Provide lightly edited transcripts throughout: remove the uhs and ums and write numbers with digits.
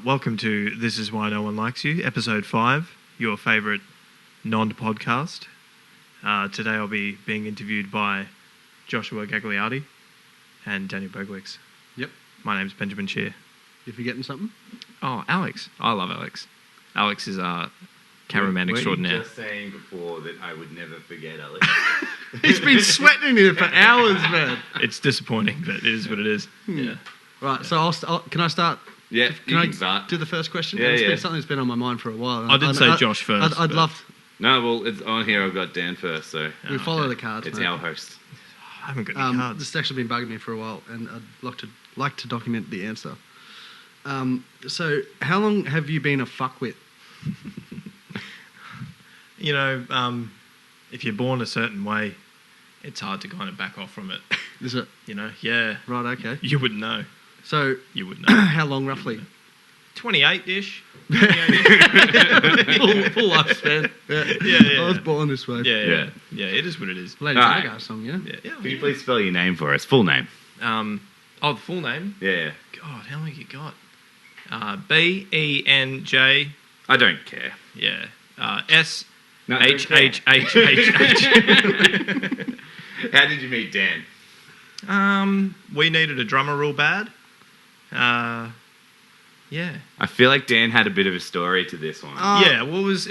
Welcome to This Is Why No One Likes You, Episode 5, your favourite non-podcast. Today I'll be being interviewed by Joshua Gagliardi and Daniel Bergwicks. Yep. My name's Benjamin Schier. You forgetting something? Oh, Alex. I love Alex. Alex is our cameraman extraordinaire. Were you just saying before that I would never forget Alex? He's been sweating here for hours, man. It's disappointing, but it is what it is. Yeah. Right, so can I start? Yeah, Can I start. do the first question? Yeah, It's yeah. been something that's been on my mind for a while. I did say Josh first. I'd love... No, well, it's on here. I've got Dan first, so We follow the cards, it's mate. our host. I haven't got any cards. This has actually been bugging me for a while, and I'd like to document the answer. So, how long have you been a fuckwit? You know, if you're born a certain way, it's hard to kind of back off from it. Is it? You know? Yeah. Right, okay. You wouldn't know. So, You would know. how long roughly? 28-ish. full lifespan. Yeah. I was born this way. Yeah. It is what it is. Lady Alright. Gaga song, yeah? Yeah. Can you please spell your name for us? Full name. The full name? Yeah. God, how many you got? B-E-N-J. I don't care. Yeah. No, don't S-H-H-H-H-H. How did you meet Dan? We needed a drummer real bad. Yeah. I feel like Dan had a bit of a story to this one. Yeah, well, it was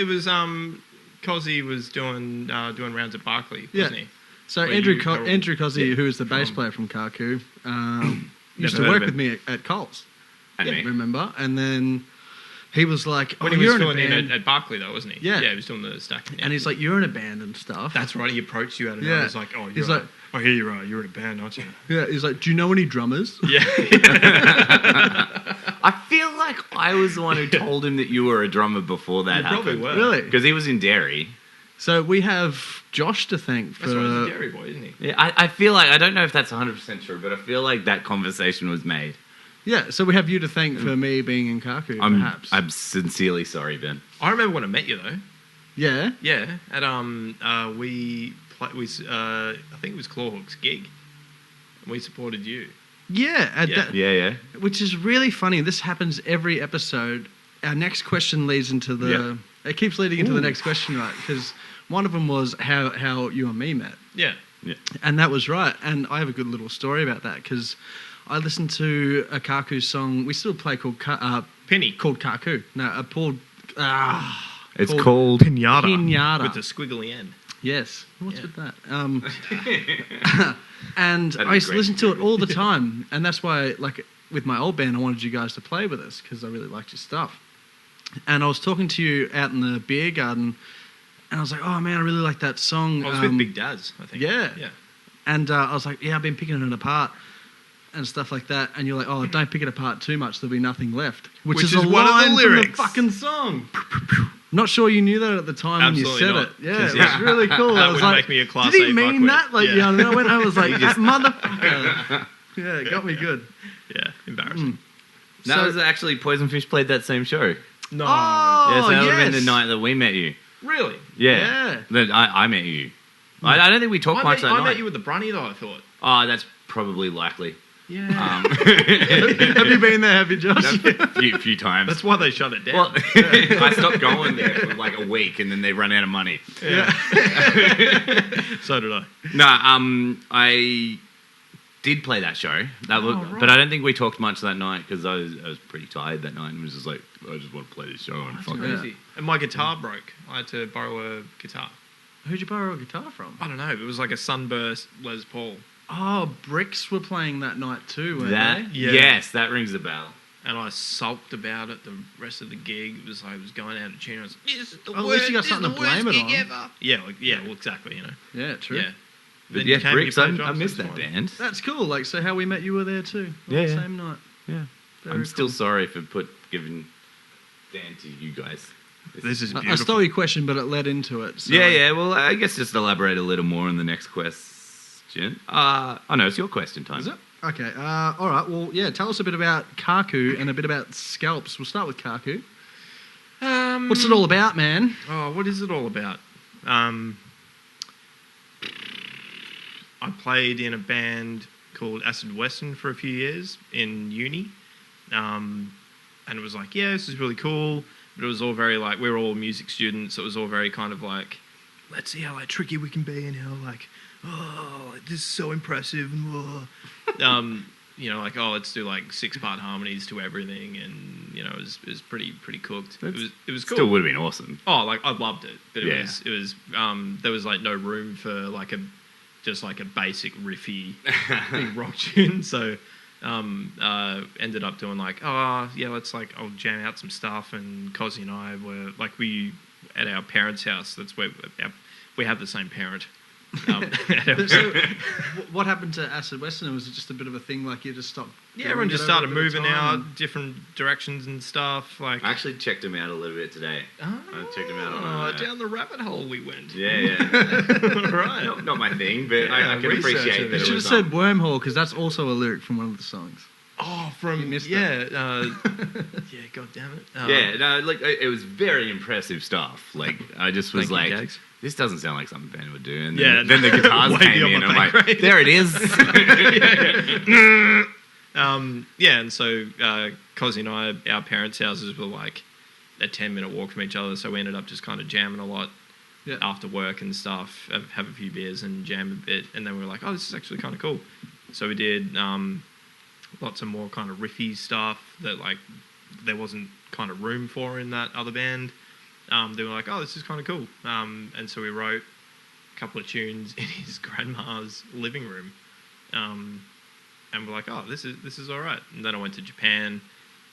Cozzy was doing rounds at Barclay, wasn't he? So Where Andrew you- Cozzy, Yeah. who is the bass player from Karku, used to heard work of with me at Coles, and me. remember? And then he was like, When oh, he you're was in a filling band. in at Barclay, though, wasn't he? Yeah. Yeah, he was doing the stacking. And he's like, you're in a band and stuff. That's right, he approached you out of Yeah. it. He's like, oh, He's you're like- I hear you're in a band, aren't you? Yeah, he's like, do you know any drummers? Yeah. I feel like I was the one who told him that you were a drummer before that You probably happened. were. Really? Because he was in Derry. So we have Josh to thank for... That's right, he's a dairy boy, isn't he? Yeah, I feel like, I don't know if that's 100% true, but I feel like that conversation was made. Yeah, so we have you to thank for me being in Karku, perhaps. I'm sincerely sorry, Ben. I remember when I met you, though. Yeah? Yeah, at I think it was Clawhawk's gig. We supported you. Yeah, Yeah. which is really funny. This happens every episode. Our next question leads into the... Yeah. It keeps leading into Ooh. the next question, right? Because one of them was how you and me met. Yeah. And that was right. And I have a good little story about that because I listened to a Karku song. We still play called Penny. called Karku. No, It's Called- called... Pinata. Pinata. With the squiggly end. Yes. What's Yeah. with that? And That'd I be used to great. listen to it all the time. And that's why, like, with my old band, I wanted you guys to play with us because I really liked your stuff. And I was talking to you out in the beer garden, and I was like, oh, man, I really like that song. I was with Big Daz, I think. Yeah. Yeah. And I was like, yeah, I've been picking it apart and stuff like that. And you're like, oh, don't pick it apart too much. There'll be nothing left. Which is a one of the line from the lyrics. fucking song. Not sure you knew that at the time Absolutely when you not. said it. Yeah, 'Cause, it was really cool. that I was would like, make me a Class did he A mean fuckwit. that? Like, Yeah. you know what I mean? I was like, that motherfucker. Yeah, it got me good. Yeah, embarrassing. That So- was actually Poison Fish played that same show. No. Oh, Yeah, so that would have been yes. the night that we met you. Really? Yeah. That I met you. I don't think we talked much that I night. met you with the Brunny, though, I thought. Oh, that's probably likely. Yeah. Have you been there, have you, Josh? A few times. That's why they shut it down. Well, I stopped going there for like a week, and then they run out of money. Yeah. So did I. No, I did play that show. That was, right. but I don't think we talked much that night because I was pretty tired that night and was just like, I just want to play this show and fuck it. Crazy. And my guitar broke. I had to borrow a guitar. Who'd you borrow a guitar from? I don't know. It was like a Sunburst Les Paul. Oh, Bricks were playing that night too, weren't That they? Yeah. yes, that rings a bell. And I sulked about it the rest of the gig. It was like it was going out of tune. I was like, this is the At least you got worst, this is something the to blame worst it gig on. ever. Yeah, well, exactly, you know. Yeah, true. Yeah. But Then yeah, you came, Bricks, you I played drums, missed that's that fine. band. That's cool. Like, so how we met you were there too. On Yeah, the yeah. same night. Yeah. Very I'm still cool. sorry for giving Dan to you guys. This is I beautiful. stole your question, but it led into it. So. Yeah. Well, I guess just elaborate a little more on the next question. Oh no, it's your question time. Is it? Okay. All right. Well, yeah. Tell us a bit about Karku and a bit about Scalps. We'll start with Karku. What's it all about, man? Oh, what is it all about? I played in a band called Acid Western for a few years in uni. and it was like, yeah, this is really cool. But it was all very like, we were all music students. So it was all very kind of like, let's see how like tricky we can be and how like, oh, like, this is so impressive. You know, like, oh, let's do like 6-part harmonies to everything, and you know, it was pretty cooked. It was cool. Still would have been awesome. Oh, like I loved it, but Yeah. it was there was like no room for like just like a basic riffy big rock tune. So ended up doing like, oh yeah, let's like I'll jam out some stuff, and Cozzy and I were like, we at our parents' house. That's where we have the same parent. So, what happened to Acid Western? Was it just a bit of a thing, like you just stopped? Yeah, everyone just started moving out different directions and stuff. Like I actually checked him out a little bit today. I checked him out on down the rabbit hole we went. Yeah. Right. Not my thing, but I can appreciate You that. should have said Wormhole, because that's also a lyric from one of the songs. Oh, You missed yeah, god damn it. It was very impressive stuff. Like I just was Thank you, like, Jags. this doesn't sound like something Ben would do. And Yeah, then the guitars way came beyond in, my and I'm pay like, grade. there it is. And so Cozzy and I, our parents' houses were like a 10-minute walk from each other, so we ended up just kind of jamming a lot after work and stuff, have a few beers and jam a bit, and then we were like, oh, this is actually kind of cool. So we did lots of more kind of riffy stuff that like there wasn't kind of room for in that other band. They were like, oh, this is kind of cool. And so we wrote a couple of tunes in his grandma's living room. And we're like, oh, this is all right. And then I went to Japan,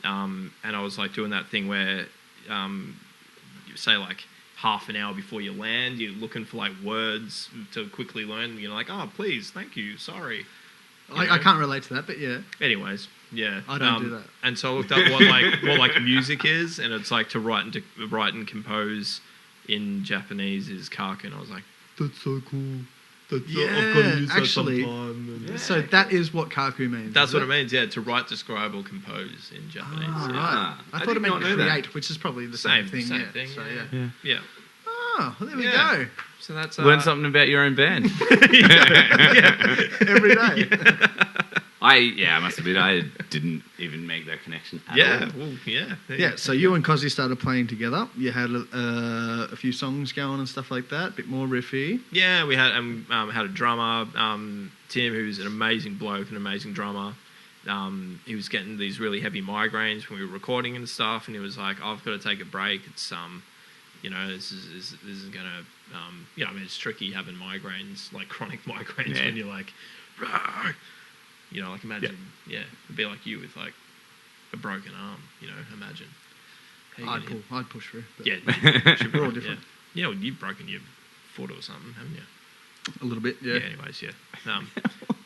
and I was like doing that thing where you say like half an hour before you land, you're looking for like words to quickly learn. And you're like, oh, please, thank you, sorry. I can't relate to that, but yeah. Anyways, yeah, I don't do that. And so I looked up what like music is, and it's like to write and compose in Japanese is kaku, and I was like, that's so cool. I've got to use actually, that sometime. And So that is what kaku means. that's what it means, yeah, to write, describe, or compose in Japanese. Oh, yeah. right. I thought did it meant not know that. create, which is probably the same thing. Same Yeah. thing. So, yeah. Yeah. Oh, well, there we Yeah. go. So that's Learn something about your own band. Every day. I must admit, I didn't even make that connection at Yeah. all. Well, yeah. Yeah, so you and Cozzy started playing together. You had a few songs going and stuff like that, a bit more riffy. Yeah, we had had a drummer, Tim, who's an amazing bloke, an amazing drummer. He was getting these really heavy migraines when we were recording and stuff, and he was like, I've got to take a break. It's this is gonna I mean, it's tricky having migraines, like chronic migraines, when you're like, "Rawr." Like imagine, it'd be like you with like a broken arm, imagine. I'd push through. But We're all different. Yeah, well, you've broken your foot or something, haven't you? A little bit, yeah. Anyways,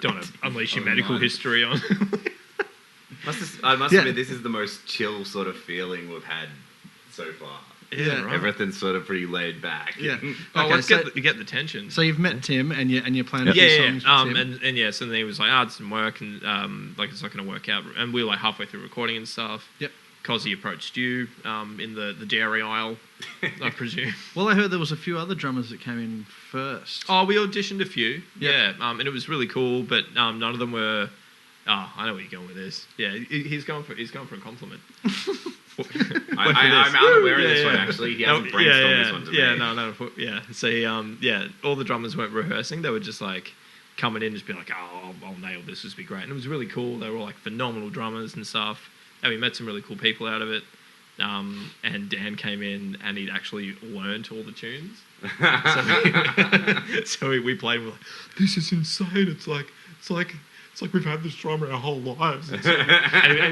don't want to unleash your medical history on. I must admit, this is the most chill sort of feeling we've had so far. Yeah, right. Everything's sort of pretty laid back. Yeah. Let's get the tension. So you've met Tim, and you're playing a few Yeah. songs with Tim. And yes, and then he was like, it doesn't work, and like it's not going to work out. And we were like halfway through recording and stuff. Yep. Cozzy approached you in the dairy aisle, I presume. Well, I heard there was a few other drummers that came in first. Oh, we auditioned a few. Yep. Yeah. And it was really cool, but none of them were. Oh, I know where you're going with this. Yeah, he's going for a compliment. I'm unaware of this one, actually. He hasn't brainstormed this one to me. Yeah. So, all the drummers weren't rehearsing. They were just, like, coming in and just be like, I'll nail this. This would be great. And it was really cool. They were all, like, phenomenal drummers and stuff. And we met some really cool people out of it. And Dan came in and he'd actually learnt all the tunes. So we played and we're like, this is insane. It's like we've had this drummer our whole lives. And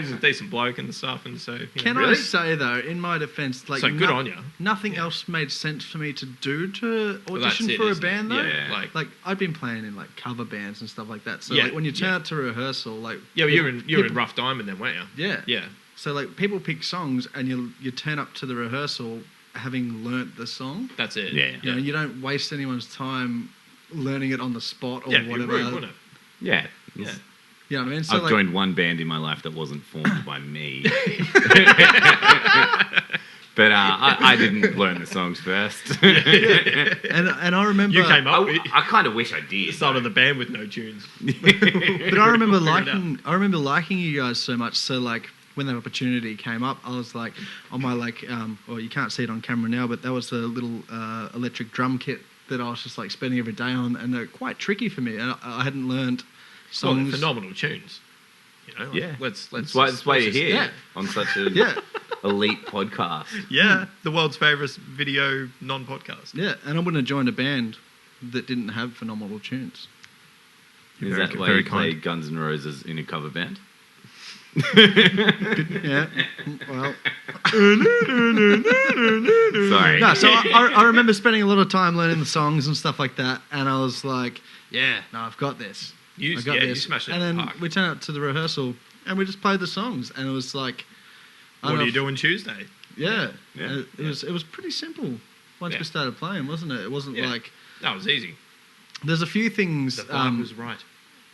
he's a decent bloke and stuff. And so, Can I say, though, in my defence, like, so good on you. Nothing else made sense for me to do to audition for a band, though. Yeah. Like I've been playing in like cover bands and stuff like that. So Yeah, like when you turn up to rehearsal, like Yeah, you're in Rough Diamond then, weren't you? Yeah. Yeah. So like people pick songs and you turn up to the rehearsal having learnt the song. That's it. Yeah. You know, you don't waste anyone's time learning it on the spot or Yeah, whatever. rude, wouldn't it? Yeah. Yeah. You know what I mean? So I've like, joined one band in my life that wasn't formed by me. But I didn't learn the songs first. and I remember You came up. I kind of wish I did. Started the band with no tunes. but I remember Figure it liking you guys so much. So like when that opportunity came up, I was like, on my well, you can't see it on camera now, but that was the little electric drum kit that I was just like spending every day on, and they're quite tricky for me. And I hadn't learned songs. Well, phenomenal tunes. You know, Yeah. Let's. That's why you're here on such a elite podcast. Yeah, the world's favourite video non-podcast. Yeah, and I wouldn't have joined a band that didn't have phenomenal tunes. Is Very- that why very you play kind. Guns N' Roses in a cover band? Yeah, well, Sorry. no. So I remember spending a lot of time learning the songs and stuff like that, and I was like, yeah, no, I've got this. You I got this. smashed it and in then the park. we turned out to the rehearsal, and we just played the songs, and it was like, I What don't are know you if- doing Tuesday? Yeah, Yeah. It was pretty simple once Yeah. we started playing, wasn't it? It wasn't Yeah. like That was easy. there's a few things The vibe was right.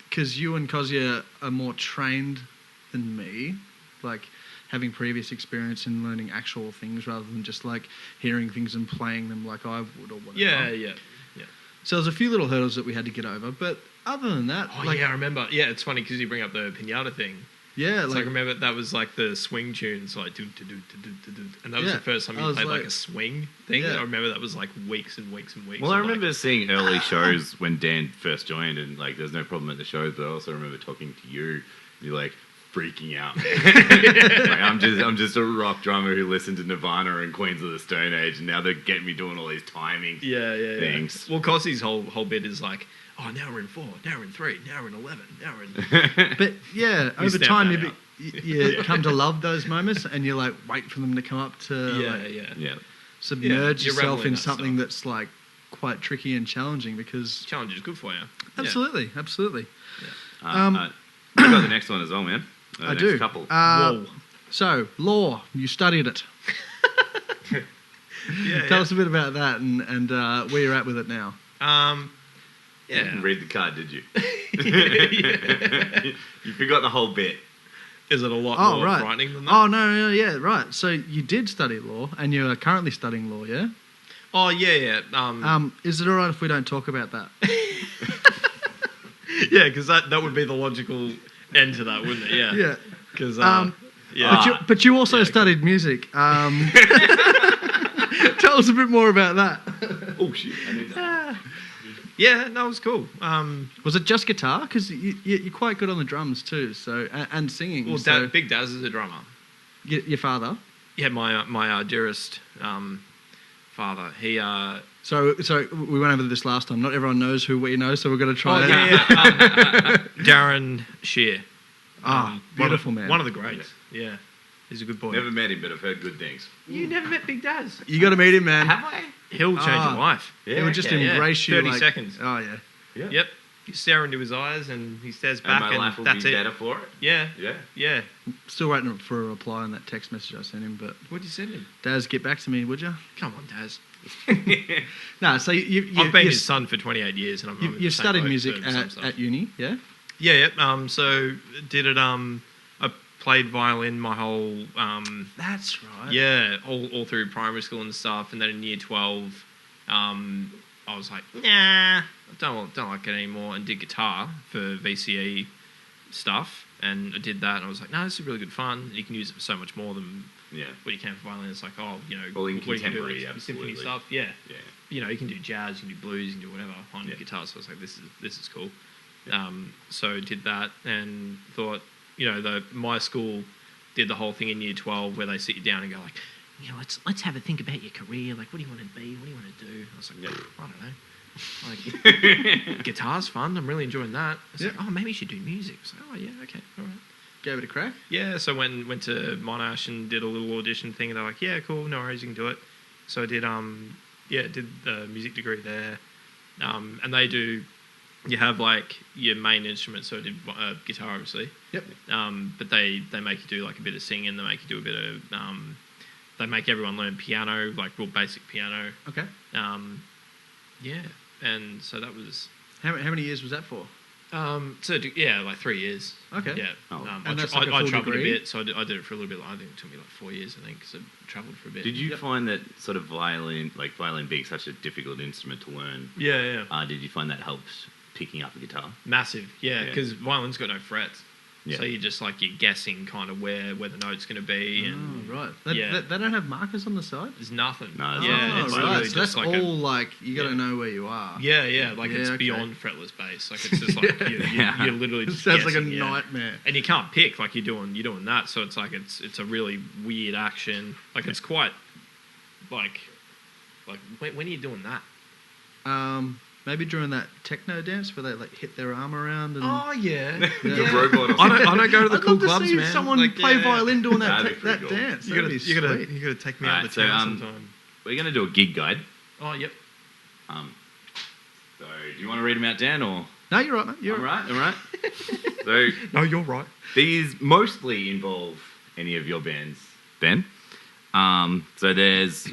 because you and Kozia are more trained than me, like having previous experience in learning actual things rather than just like hearing things and playing them like I would or whatever. Yeah. So there's a few little hurdles that we had to get over, but other than that, Oh, like yeah, I remember. Yeah, it's funny because you bring up the pinata thing. yeah, It's like like, remember that was like the swing tunes, like do, and that was Yeah, the first time I you was played like like- a swing thing. Yeah. I remember that was like weeks and weeks and weeks. Well, I of, like- remember seeing early shows when Dan first joined, and like there's no problem at the shows, but I also remember talking to you. You're like freaking out. Like, I'm just a rock drummer who listened to Nirvana and Queens of the Stone Age, and now they're getting me doing all these timing things. Well, Cossie's whole bit is like, oh, now we're in 4, now we're in 3, now we're in 11, now we're in. but yeah, We over stamped time that you come to love those moments, and you like wait for them to come up to like, Yeah. submerge you're yourself reveling in that something stuff. that's like quite tricky and challenging because Challenge is good for you. absolutely. You got the next one as well, man. I Next do. couple. Whoa. So law, you studied it. Tell us a bit about that and where you're at with it now. You Yeah. didn't read the card, did you? You forgot the whole bit. Is it a lot Oh more right. frightening than that? Oh no, yeah, right. So you did study law, and you are currently studying law, yeah? Oh, yeah. Is it all right if we don't talk about that? Yeah, because that would be the logical end to that, wouldn't it? Yeah. Yeah. Because, But you also Yeah. studied music. Tell us a bit more about that. Oh shit! I need that. yeah, no, it was cool. Was it just guitar? Because you're quite good on the drums too, so and singing. Well, so Big Daz is a drummer. your father. Yeah, my dearest father. He. So we went over this last time. Not everyone knows who we know, so we're going to try. Darren Schier. Beautiful man. One of the greats. Yeah, he's a good boy. Never met him, but I've heard good things. You never met Big Daz? You got to meet him, man. Have I? He'll change your life. Yeah, He would just okay. embrace you. 30 like, seconds. Oh yeah. Yeah. Yep. You stare into his eyes, and he stares And back, my and life will that's be it. better for it. Yeah. Yeah. Yeah. Still waiting for a reply on that text message I sent him. But What'd you send him? Daz, get back to me, would you? Come on, Daz. No. So you I've been you, his son for 28 years, and I'm in the you've same studied boat music for some stuff. at uni, yeah? Yeah. So did it. I played violin my whole. That's right. Yeah, all through primary school and stuff, and then in year 12, I was like, nah, I don't like it anymore, and did guitar for VCE stuff, and I did that, and I was like, no, this is really good fun. You can use it for so much more than Yeah. what you can for violin. It's like, Well, in what you can do, contemporary, like, symphony absolutely. stuff, yeah. Yeah. You can do jazz, you can do blues, you can do whatever on Yeah. guitar. So I was like, this is cool. Yeah. So did that and thought, my school did the whole thing in year 12 where they sit you down and go like, let's have a think about your career. Like, what do you want to be? What do you want to do? I was like, Yeah. I don't know. Like, guitar's fun. I'm really enjoying that. I was like, oh, maybe you should do music. I was like, oh yeah, okay, all right. Gave it a crack. Yeah, so went to Monash and did a little audition thing, and they're like, yeah, cool, no worries, you can do it. So I did did the music degree there, and they do. You have like your main instrument, so I did guitar, obviously. Yep. But they make you do like a bit of singing. They make you do a bit of. They make everyone learn piano, like real basic piano. Okay. Yeah, and so that was. How many years was that for? Like 3 years. Okay. Yeah. Oh. And that's I like a full travelled a degree? bit, so I did it for a little bit. I think it took me like 4 years, I think, because I travelled for a bit. Did you Yep. find that sort of violin being such a difficult instrument to learn? Yeah. Did you find that helps picking up a guitar? Massive, yeah, Yeah. because violin's got no frets. Yeah. So you're just like you're guessing kind of where the note's going to be, and Oh, right. Yeah. They don't have markers on the side? there's nothing. No, there's yeah, nothing. it's Oh, literally right. So that's just like all like you got to Yeah. know where you are. yeah, like Yeah, it's okay. beyond fretless bass. Like it's just like you're literally It just sounds like a guessing, yeah. nightmare. And you can't pick like you're doing that, so it's like it's a really weird action. Like it's quite like when are you doing that? Maybe during that techno dance where they like hit their arm around and. Oh yeah, The robot. Or I don't go to the I'd cool love to clubs, see man. someone Like, play yeah. violin doing That'd that be pretty that cool. dance. You That'd be sweet. gotta take me Alright, out the so, town sometime. We're going to do a gig guide. Oh yep. So, do you want to read them out, Dan, or? No, you're right, mate. You're All right. right. So, No, you're right. these mostly involve any of your bands, Ben. So there's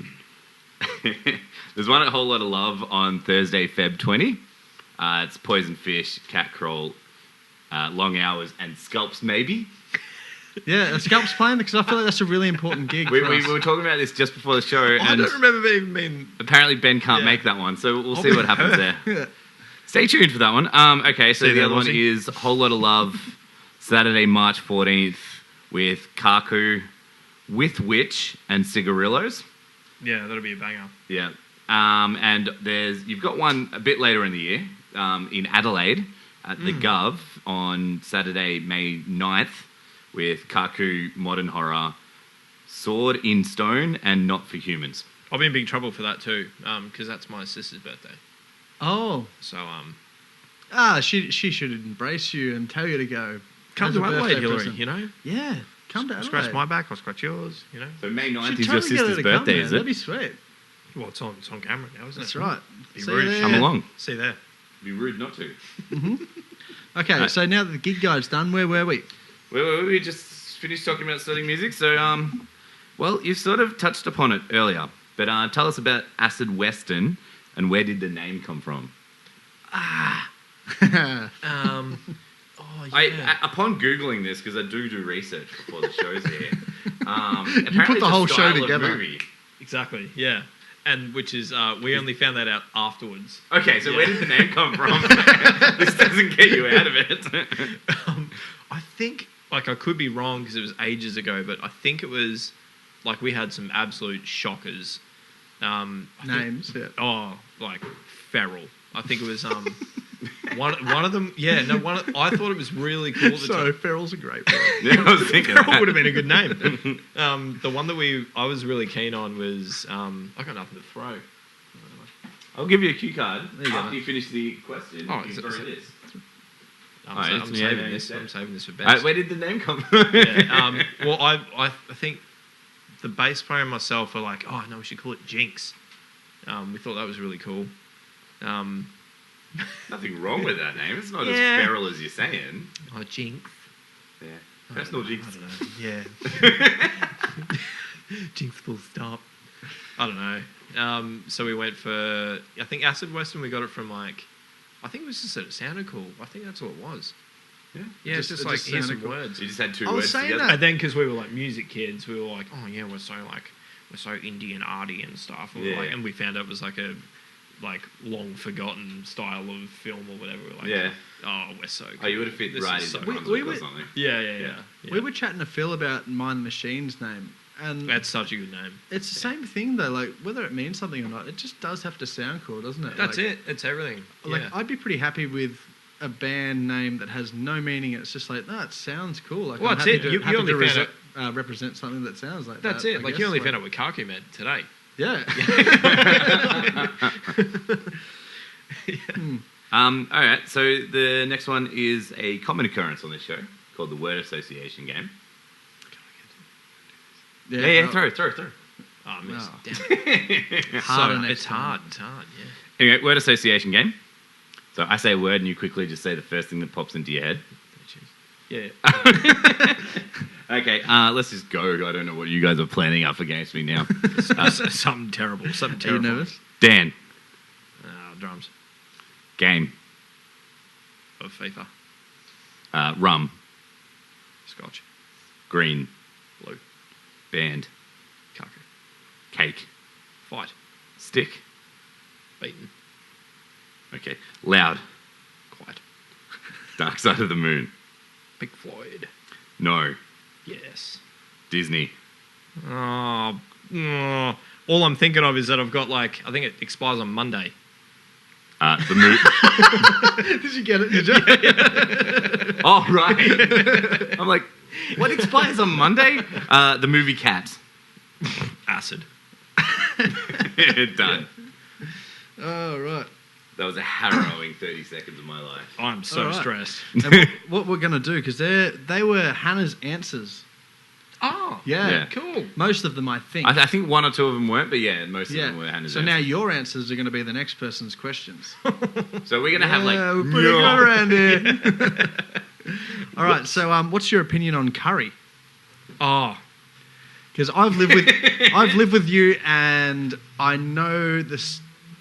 there's one at Whole Lot of Love on Thursday, Feb 20. It's Poison Fish, Cat Crawl, Long Hours, and Sculpts maybe. Yeah, Scalp's playing because I feel like that's a really important gig. We for us. were talking about this just before the show, I and don't remember even being. apparently Ben can't Yeah. make that one, so we'll I'll see be what happens there. Yeah. Stay tuned for that one. Okay, so See the that, other one Aussie? is Whole Lot of Love, Saturday, March 14th, with Kaku, with Witch, and Cigarillos. Yeah, that'll be a banger. Yeah. And you've got one a bit later in the year in Adelaide at the Gov on Saturday, May 9th, with Kaku, Modern Horror, Sword in Stone, and Not for Humans. I'll be in big trouble for that too, because that's my sister's birthday. Oh. So She should embrace you and tell you to go. come As to a Adelaide, birthday Hillary. present. You know, Yeah, come to Adelaide. scratch my back, I'll scratch yours. You know. So May 9th Should is your totally get her sister's to come, birthday, man. is That'd it? be sweet. Well, it's on camera now, isn't That's it? right. Be See you rude. there. Come along. See you there. Be rude not to. Okay, Right. so now that the gig guide's done, where were we? We just finished talking about studying music, so well, you sort of touched upon it earlier, but tell us about Acid Western and where did the name come from? Oh yeah. Upon googling this, because I do research before the show's here, You put the whole show style of together. movie. Exactly. Yeah. And which is we only found that out afterwards. Okay, so Yeah. where did the name come from? This doesn't get you out of it. I think like I could be wrong because it was ages ago, but I think it was like we had some absolute shockers. I think- Names, yeah. Oh, like feral. I think it was one of them. Yeah, no, I thought it was really cool. So, Feral's a great word. Yeah, I was thinking Feral that. would have been a good name. The one that I was really keen on was I got nothing to throw. I'll give you a cue card There you go. after you finish the question. Oh, you is it- throw is it- this. I'm it's- saving yeah, this. yeah. I'm saving this for Ben. Where did the name come from? Yeah, well, I think the bass player and myself are like, oh no, we should call it Jinx. We thought that was really cool. Nothing wrong with that name. It's not Yeah. as feral as you're saying. Oh, Jinx. Yeah. Personal jinx. I don't know. Yeah. Jinx full stop. I don't know. So we went for, I think Acid Western, we got it from like, I think it was just that it sounded cool. I think that's all it was. Yeah. Yeah, it's Just- just it like, just here's sounded some cool. words. You just had two I was words saying together. that. And then because we were like music kids, we were like, oh yeah, we're so indie and arty and stuff. And, Yeah. and we found out it was like a long forgotten style of film or whatever. We're like, Yeah. oh, we're so cool. Oh, you would have fit This right is into so We- Brunswick we or were- something. Yeah. We were chatting to Phil about Mind the Machine's name. And That's such a good name. it's the same thing, though. Like, whether it means something or not, it just does have to sound cool, doesn't it? That's Like- it. It's everything. Like, Yeah. I'd be pretty happy with a band name that has no meaning. It's just like, no, it sounds cool. Like, Well, I'm that's happy it. to, You happy only to found represent something that sounds like That's that. it. I Like guess. you only found out what Kaku meant today. Yeah. All right, so the next one is a common occurrence on this show called the word association game. Yeah, no. throw. Oh, I missed. Wow. Damn it. Harder So, next it's time. hard. It's hard. Yeah. Anyway, word association game. So I say a word and you quickly just say the first thing that pops into your head. Yeah. Okay, let's just go. I don't know what you guys are planning up against me now. Something terrible. Something Are you terrible. nervous? Dan, Drums game, of FIFA. rum, Scotch. green, Blue. band, Kaku. cake, Fight. stick. Beaten. Okay, loud, Quiet. dark side of the moon, Pink Floyd. No. Yes. Disney. Oh, all I'm thinking of is that I've got like, I think it expires on Monday. The movie. Did you get it? Did you? Oh, right. I'm like, what expires on Monday? The movie Cats. Acid. Done. Oh, right. That was a harrowing 30 seconds of my life. I'm so All right. stressed. And what we're going to do, because they were Hannah's answers. Oh, Yeah. cool. Most of them, I think. I think one or two of them weren't, but yeah, most of them were Hannah's So now answers. your answers are going to be the next person's questions. So we're going to have like... we're pretty good around here. All right, so what's your opinion on curry? Oh, Because I've lived with you, and I know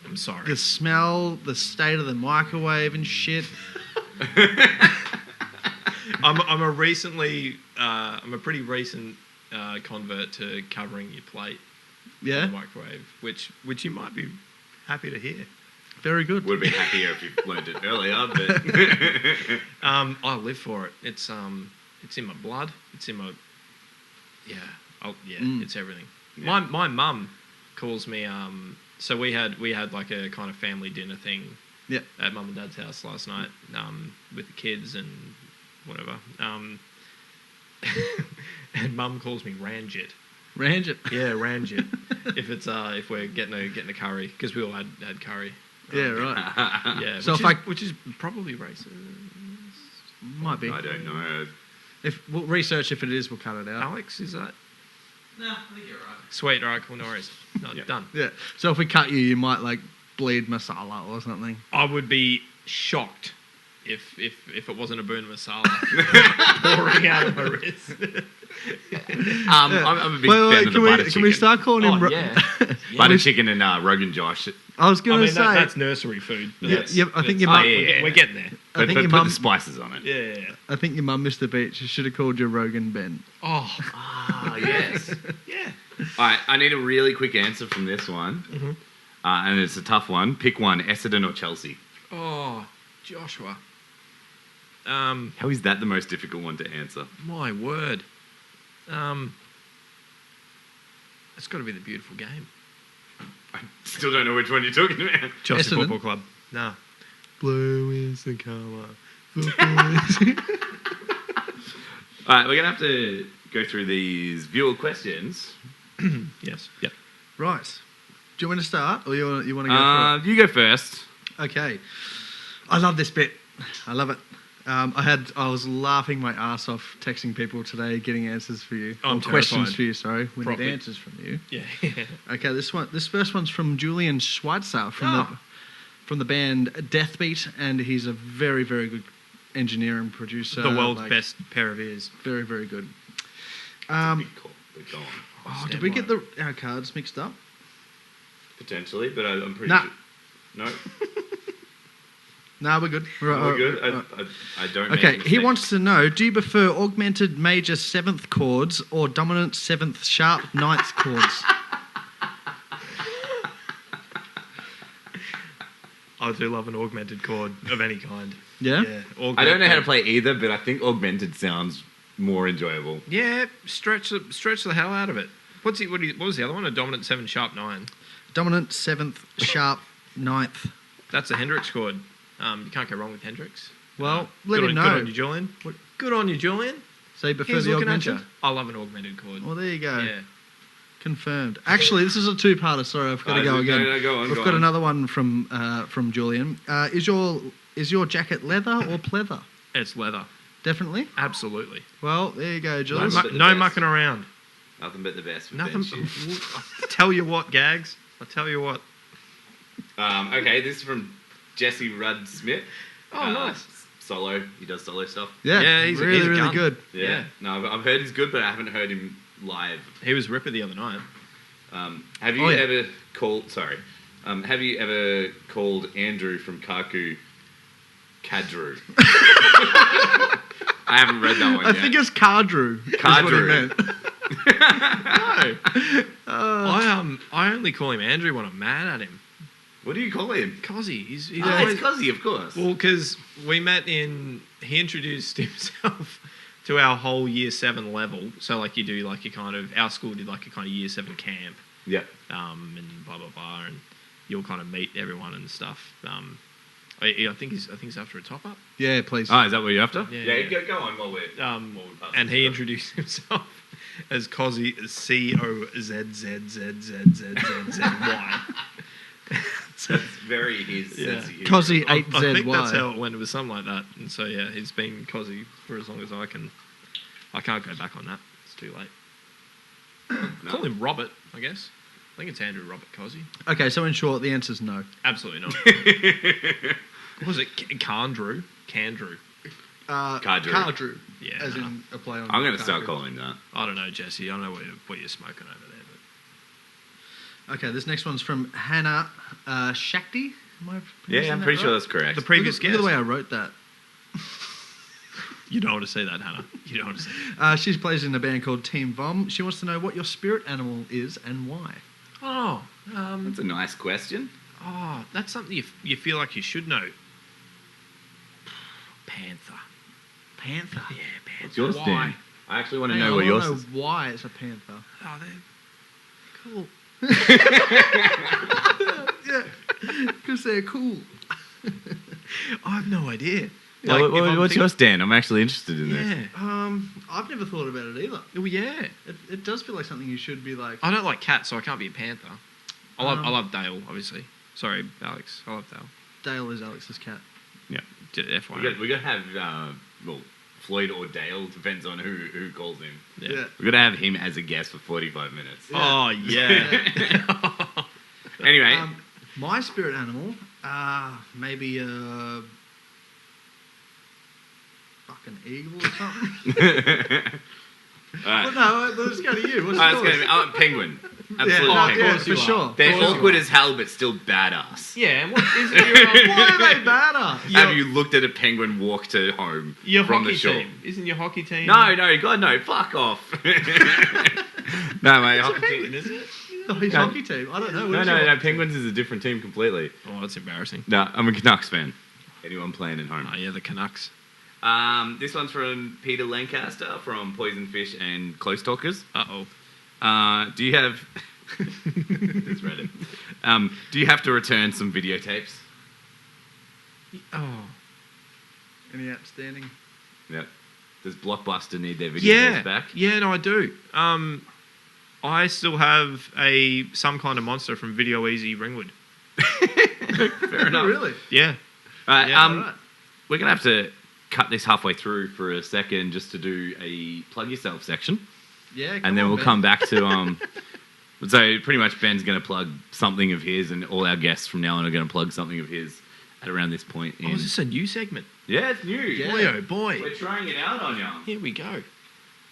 I'm sorry. the smell, the state of the microwave and shit. I'm a pretty recent convert to covering your plate in Yeah, the microwave, which you might be happy to hear. very good. Would have been happier if you learned it earlier, but... I live for it. It's in my blood. It's in my It's everything. Yeah. My mum calls me. So we had like a kind of family dinner thing. Yeah. At mum and dad's house last night. With the kids and whatever. And mum calls me Ranjit. Ranjit. Yeah, Ranjit. if we're getting a curry, because we all had curry. Yeah, right. Yeah. So which is probably racist. Might be. I don't know. If we'll research if it is, we'll cut it out. Alex, is that? No, I think you're right. Sweet, all right, cool, no worries. No, Yeah. done. Yeah. So if we cut you might like bleed masala or something. I would be shocked if it wasn't a burn masala pouring out of my wrist. I'm a big fan of the butter chicken. Can we start calling him? Butter chicken and Rogan Josh. I was going to say. That's nursery food. But Yeah, I think your mum. We're getting there. I think your Put mum. the spices on it. Yeah. I think your mum missed the beat. She should have called you Rogan Ben. Oh, Ah, yes. yeah. All right, I need a really quick answer from this one. Mm-hmm. And it's a tough one. Pick one, Essendon or Chelsea. Oh, Joshua. How is that the most difficult one to answer? My word. It's got to be the beautiful game. I still don't know which one you're talking about. Chelsea Essendon? Football Club. No. Blue is the colour. All right, we're going to have to go through these viewer questions. Yes. Yep. Right. Do you want me to start, or you want to go You go first. for it? Okay. I love this bit. I love it. I was laughing my ass off texting people today, getting answers for you. I'm Or questions terrified. for you. Sorry, we Properly. need answers from you. Yeah. Okay, this first one's from Julian Schweitzer from the band Deathbeat, and he's a very, very good engineer and producer. The world's best pair of ears. Very, very good. Big call, but go on. Oh, did we get our cards mixed up? Potentially, but I'm pretty Nah. sure. No? No, we're good. We're good? Right. I don't Okay, make he mistakes. wants to know, do you prefer augmented major 7th chords or dominant 7th sharp 9th chords? I do love an augmented chord of any kind. Yeah? I don't know how to play either, but I think augmented sounds more enjoyable. Yeah, stretch the hell out of it. What was the other one? A dominant 7 sharp 9. Dominant 7th sharp 9th. That's a Hendrix chord. You can't go wrong with Hendrix. Well, let good him on, know. Good on you, Julian. Good on you, Julian. So you prefer He's the looking at augmented? you. I love an augmented chord. Well, there you go. Yeah. Confirmed. Actually, this is a two-parter. Sorry, I've got to go again. No, go on, We've go got on. another one from Julian. Is your jacket leather or pleather? It's leather. Definitely. Absolutely. Well, there you go, No, Julian. but the no best. mucking around. Nothing but the best. With Nothing. Ben Schier. I tell you what, Gags. I tell you what. Okay, this is from Jesse Rudd Smith. Oh, nice. Solo. He does solo stuff. Yeah, Yeah, he's really, a really gun. good. Yeah. No, I've heard he's good, but I haven't heard him live. He was Ripper the other night. Have you Oh, yeah. ever called? Sorry. Have you ever called Andrew from Kaku Kadru? I haven't read that one I yet. think it's Cardrew. is what he Cardrew. meant. No. I only call him Andrew when I'm mad at him. What do you call him? Cozzy. He's Oh, always... it's Cozzy, of course. Well, because we met he introduced himself to our whole year 7 level. So like you do like your kind of, our school did like a kind of year 7 camp, Yeah. and blah blah blah, and you'll kind of meet everyone and stuff. I think he's after a top up. Yeah, please. Oh, is that what you're after? Yeah. Go on while we're... And he introduced himself as Cozzy, COZZZZZZZZZY. That's very his sense of humour. Cozzy I think 8ZY. that's how it went. It was something like that. And so yeah, he's been Cozzy for as long as I can. I can't go back on that. It's too late. No. Call him Robert, I guess. I think it's Andrew Robert Cozzy. Okay, so in short, the answer's no. Absolutely not. What was it? Candrew? Candrew. Cardrew. Yeah. As no. in a play on. I'm going to start Cardrew. calling that. I don't know, Jesse. I don't know what you're smoking over there. Okay, this next one's from Hannah Shakti. Am I Yeah, pronouncing I'm that pretty sure right? that's correct. The previous Look at the guest. way I wrote that. You don't want to see that, Hannah. You don't want to see that. She plays in a band called Team Vom. She wants to know what your spirit animal is and why. Oh, That's a nice question. that's something you feel like you should know. Panther. Panther. Yeah, panther. What's yours, Why? Dan? I actually want to Hang know on, what I yours wanna is. know why it's a panther. Oh, they're cool. Yeah, because they're cool. I have no idea. Yeah, Like, if I'm what's thinking- yours, Dan? I'm actually interested in this. Yeah. I've never thought about it either. Oh, yeah. It does feel like something you should be like. I don't like cats, so I can't be a panther. I love Dale, obviously. Sorry, Alex. I love Dale. Dale is Alex's cat. Yeah. FYI. We got to have, Floyd or Dale, depends on who calls him. Yeah. We got to have him as a guest for 45 minutes. Oh, yeah. Anyway, My spirit animal, maybe a fucking eagle or something. all right. Well, no, let's go to you. What's It's yours? going to be penguin. Absolutely Yeah, penguin. yeah, course for you are. sure. They're Of course you awkward are. as hell, but still badass. Yeah, and what is it your, Why are they badass? Have you looked at a penguin walk to home your from hockey the shore? team? Isn't your hockey team? No, God, no. Fuck off. No, my hockey team. Penguin, isn't it? Oh, his No. hockey team. I don't know. No, Penguins is a different team completely. Oh, that's embarrassing. No, I'm a Canucks fan. Anyone playing at home? Oh, yeah, the Canucks. This one's from Peter Lancaster from Poison Fish and Close Talkers. Uh-oh. Do you have... Just read it. Do you have to return some videotapes? Oh. Any outstanding? Yep. Does Blockbuster need their videotapes Yeah. back? Yeah, no, I do. I still have some kind of monster from Video Easy Ringwood. Fair enough. Really? Yeah. Yeah, Alright. we're going to have to cut this halfway through for a second just to do a plug yourself section. Yeah. And then we'll come back to... So pretty much Ben's going to plug something of his, and all our guests from now on are going to plug something of his at around this point. Oh, is this a new segment? Yeah, it's new. Yeah. Boy, oh boy. We're trying it out on you. Here we go.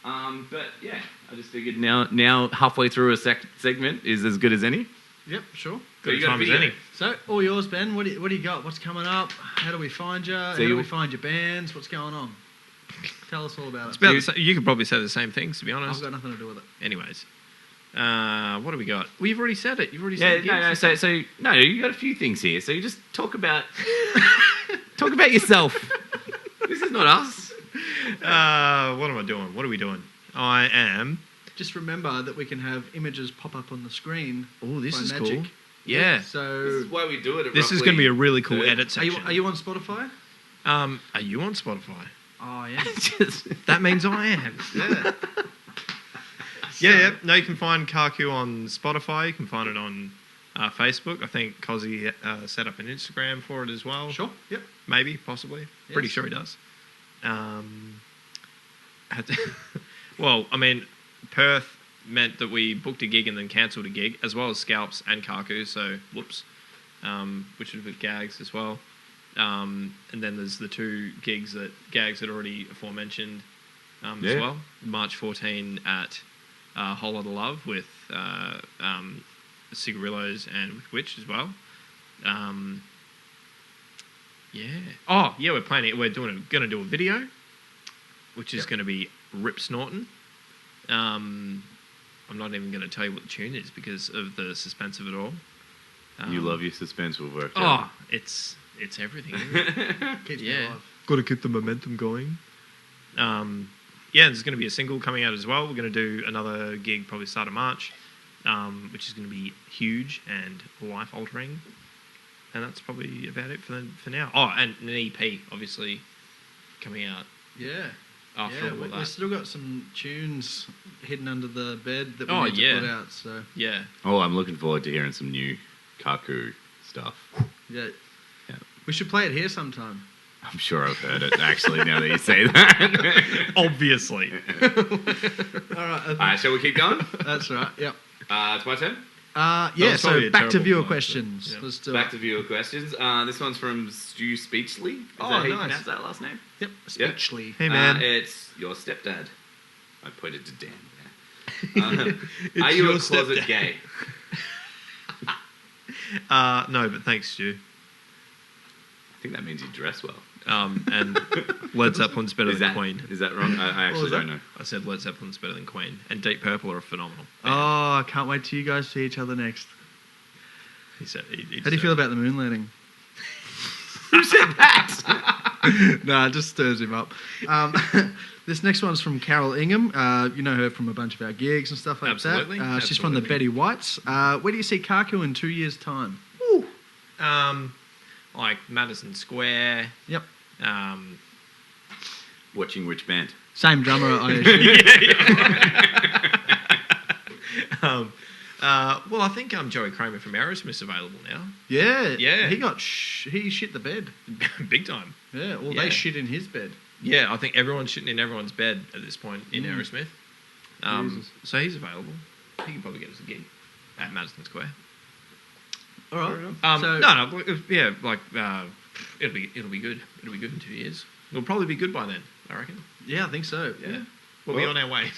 But yeah, I just figured now halfway through a segment is as good as any. Yep, sure. So you Good got a time as video. any. So, all yours, Ben. What do you got? What's coming up? How do we find you? How do we find your bands? What's going on? Tell us all about it. About the you could probably say the same things, to be I've honest. got nothing to do with it. Anyways. What do we got? Well, you've already said it. You've already Yeah, said no. gigs. So no, you got a few things here. So you just talk about yourself. This is not us. What am I doing? What are we doing? I am... Just remember that we can have images pop up on the screen. Oh, this by is magic. cool. Yeah. So, This is why we do it. At This is roughly going to be a really cool 30. edit section. are you on Spotify? Are you on Spotify? Oh, yeah. That means I am. Yeah. Yeah. No, you can find Karku on Spotify. You can find it on Facebook. I think Cozzy set up an Instagram for it as well. Sure. Yep. Maybe, possibly. Pretty Yes. sure he does. Well, I mean, Perth meant that we booked a gig and then cancelled a gig, as well as Scalps and Karku, so whoops. Which was with Gags as well. And then there's the 2 gigs that Gags had already aforementioned as Yeah. well. March 14 at Whole Lotta Love with Cigarillos and with Witch as well. Yeah. Oh, yeah, we're going to do a video, which is going to be Rip Snorton. I'm not even going to tell you what the tune is because of the suspense of it all. You love your suspenseful work. Oh, it's everything. Isn't it? Keeps me Yeah. alive. Got to keep the momentum going. Yeah, there's going to be a single coming out as well. We're going to do another gig probably start of March, which is going to be huge and life-altering. And that's probably about it for now. Oh, and an EP, obviously, coming out. Yeah. After all we've that. still got some tunes hidden under the bed that we Oh, need to put out. So Yeah. Oh, I'm looking forward to hearing some new Kaku stuff. yeah, Yeah. we should play it here sometime. I'm sure I've heard it, actually, now that you say that. Obviously. All right, All right, shall we keep going? that's right. Yep. It's my turn. Yeah. was probably So a back to terrible viewer plug, questions. but, yeah. Let's do Back it. to viewer questions. This one's from Stu Speechley. Is Oh, that how you nice. pronounce that last name? Yep. Yeah. Speechly. Hey, man. It's your stepdad. I pointed to Dan there. It's Are you your a closet stepdad. gay? No, but thanks, Stu. I think that means you dress well. And Led Zeppelin's better Is than that, Queen. is that wrong? I actually was don't that? know. I said Led Zeppelin's better than Queen. And Deep Purple are phenomenal. Oh, I can't wait till you guys see each other next. He said, How do you feel about the moon landing? Who said that? No, it just stirs him up. This next one's from Carol Ingham. You know her from a bunch of our gigs and stuff like Absolutely, that. She's from the absolutely. Betty Whites. Where do you see Kaku in 2 years' time? Like Madison Square. Yep. Watching which band? Same drummer, I assume. Well, I think Joey Kramer from Aerosmith's available now. Yeah. Yeah. He shit the bed. Big time. Yeah, well, Yeah. they shit in his bed. Yeah, I think everyone's shitting in everyone's bed at this point in Aerosmith. Jesus. So he's available. He can probably get us a gig at Madison Square. All right. It'll be good. It'll be good in 2 years. It'll probably be good by then, I reckon. Yeah, I think so. Yeah. We'll be on our way.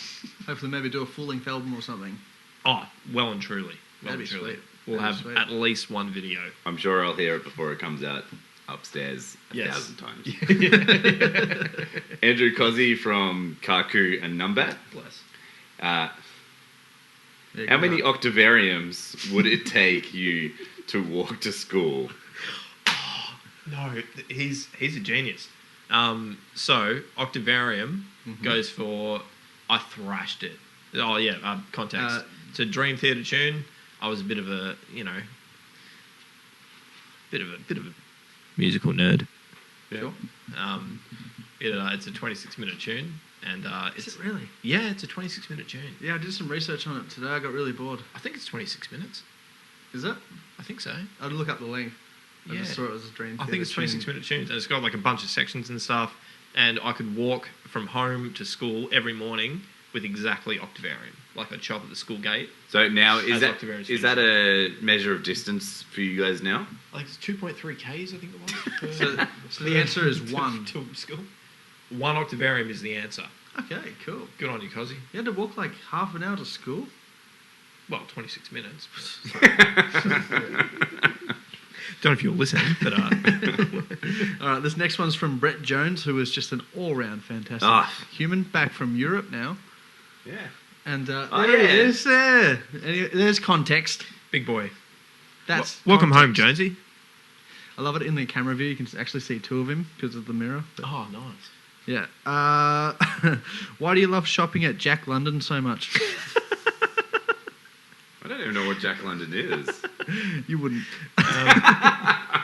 Hopefully maybe do a full-length album or something. Oh, well and truly. Well That'd and be truly. sweet. We'll That'd have be sweet. at least one video. I'm sure I'll hear it before it comes out upstairs Yes. 1,000 times. Andrew Cozzi from Kaku and Numbat. Bless. How Yeah, many good octavariums would it take you to walk to school? No, he's a genius. So Octavarium goes for I thrashed it. Oh yeah, context. To Dream Theater tune, I was a bit of a bit of a musical nerd. Sure. It's a 26-minute tune, and Is it really? yeah, it's a 26-minute tune. Yeah, I did some research on it today. I got really bored. I think it's 26 minutes. Is it? I think so. I'd look up the length. I Yeah. just saw it as a dream. I think it's 26-minute tunes, and it's got like a bunch of sections and stuff. And I could walk from home to school every morning with exactly Octavarium, like I'd shop at the school gate. So now, is As that octavariums is that a measure of distance for you guys now? Like it's 2.3 Ks, I think it was. So the answer is one. To school. One Octavarium is the answer. Okay, cool. Good on you, Cozzy. You had to walk like half an hour to school? Well, 26 minutes. Don't know if you're listening, but All right, this next one's from Brett Jones, who is just an all-round fantastic human, back from Europe now. Yeah. And there yeah. it is. There. Anyway, there's context. big boy. That's Welcome home, context. Jonesy. I love it in the camera view. You can actually see two of him because of the mirror. But, Oh, nice. yeah. Why do you love shopping at Jack London so much? I don't even know what Jack London is. You wouldn't. Are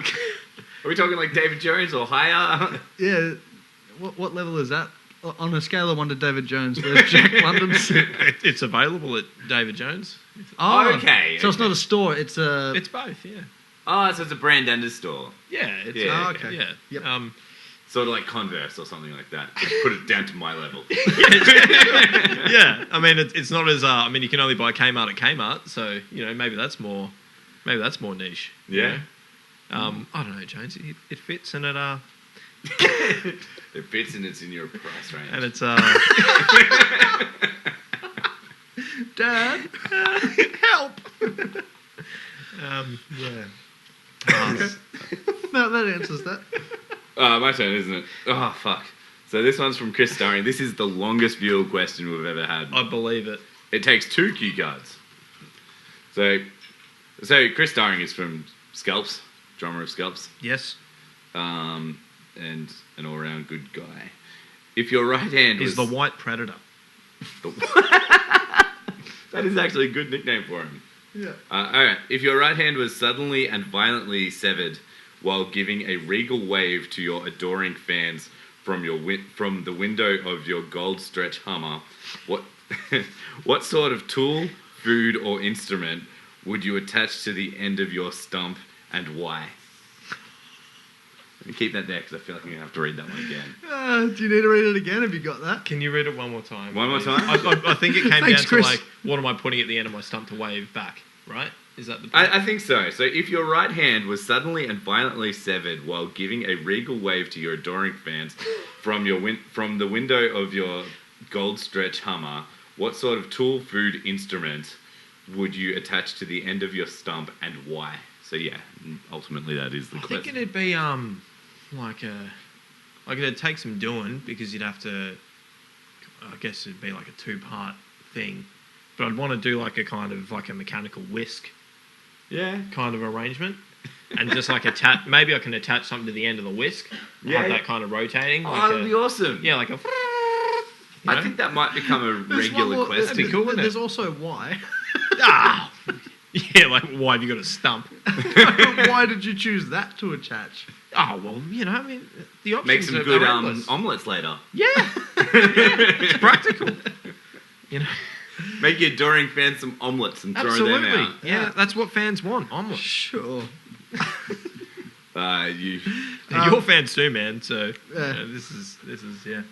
we talking like David Jones or higher? Yeah. What level is that? On a scale of 1 to David Jones, where's Jack London? It's available at David Jones. Oh, Okay, So it's okay. not a store. It's a. It's both, yeah. Oh, so it's a brand and a store. Yeah, it's Yeah. Oh, okay. Yeah. Yep. Sort of like Converse or something like that. Just put it down to my level. Yeah. I mean, it's not as. I mean, you can only buy Kmart at Kmart, so maybe that's more niche. you Yeah. know? I don't know, Jones. It fits and it It fits and it's in your price range. and it's Dad, help. yeah. Pass. No, that answers that. My turn, isn't it? Oh, fuck. So this one's from Chris Starring. This is the longest viewer question we've ever had. I believe it. It takes 2 cue cards. So Chris Starring is from Scalps, drummer of Scalps, Yes. and an all-round good guy. If your right hand is was... the White Predator. That is actually a good nickname for him. Yeah. All right. If your right hand was suddenly and violently severed while giving a regal wave to your adoring fans from the window of your gold stretch Hummer, what sort of tool, food, or instrument would you attach to the end of your stump, and why? Let me keep that there because I feel like I'm going to have to read that one again. Do you need to read it again? Have you got that? Can you read it one more time? One more time? I think it came Thanks, down Chris. to, like, what am I putting at the end of my stump to wave back, right? Is that the... I think so. So if your right hand was suddenly and violently severed while giving a regal wave to your adoring fans from the window of your gold stretch Hummer, what sort of tool, food, instrument would you attach to the end of your stump, and why? So yeah, ultimately that is the question. I think it'd be like it'd take some doing, because you'd have to, I guess it'd be like a 2-part thing, but I'd want to do like a kind of like a mechanical whisk kind of arrangement, and just like maybe I can attach something to the end of the whisk, have that kind of rotating. Like that'd be awesome. Yeah, like a... I think that might become a regular question. That'd be cool, wouldn't it? There's also why. Yeah, like, why have you got a stump? Why did you choose that to attach? Oh, well, I mean, the options Make some are good endless. omelettes later. Yeah. It's practical. Make your adoring fans some omelettes and throw them Absolutely. out. Yeah, that's what fans want, omelettes. Sure. Your fans too, man, so this is yeah.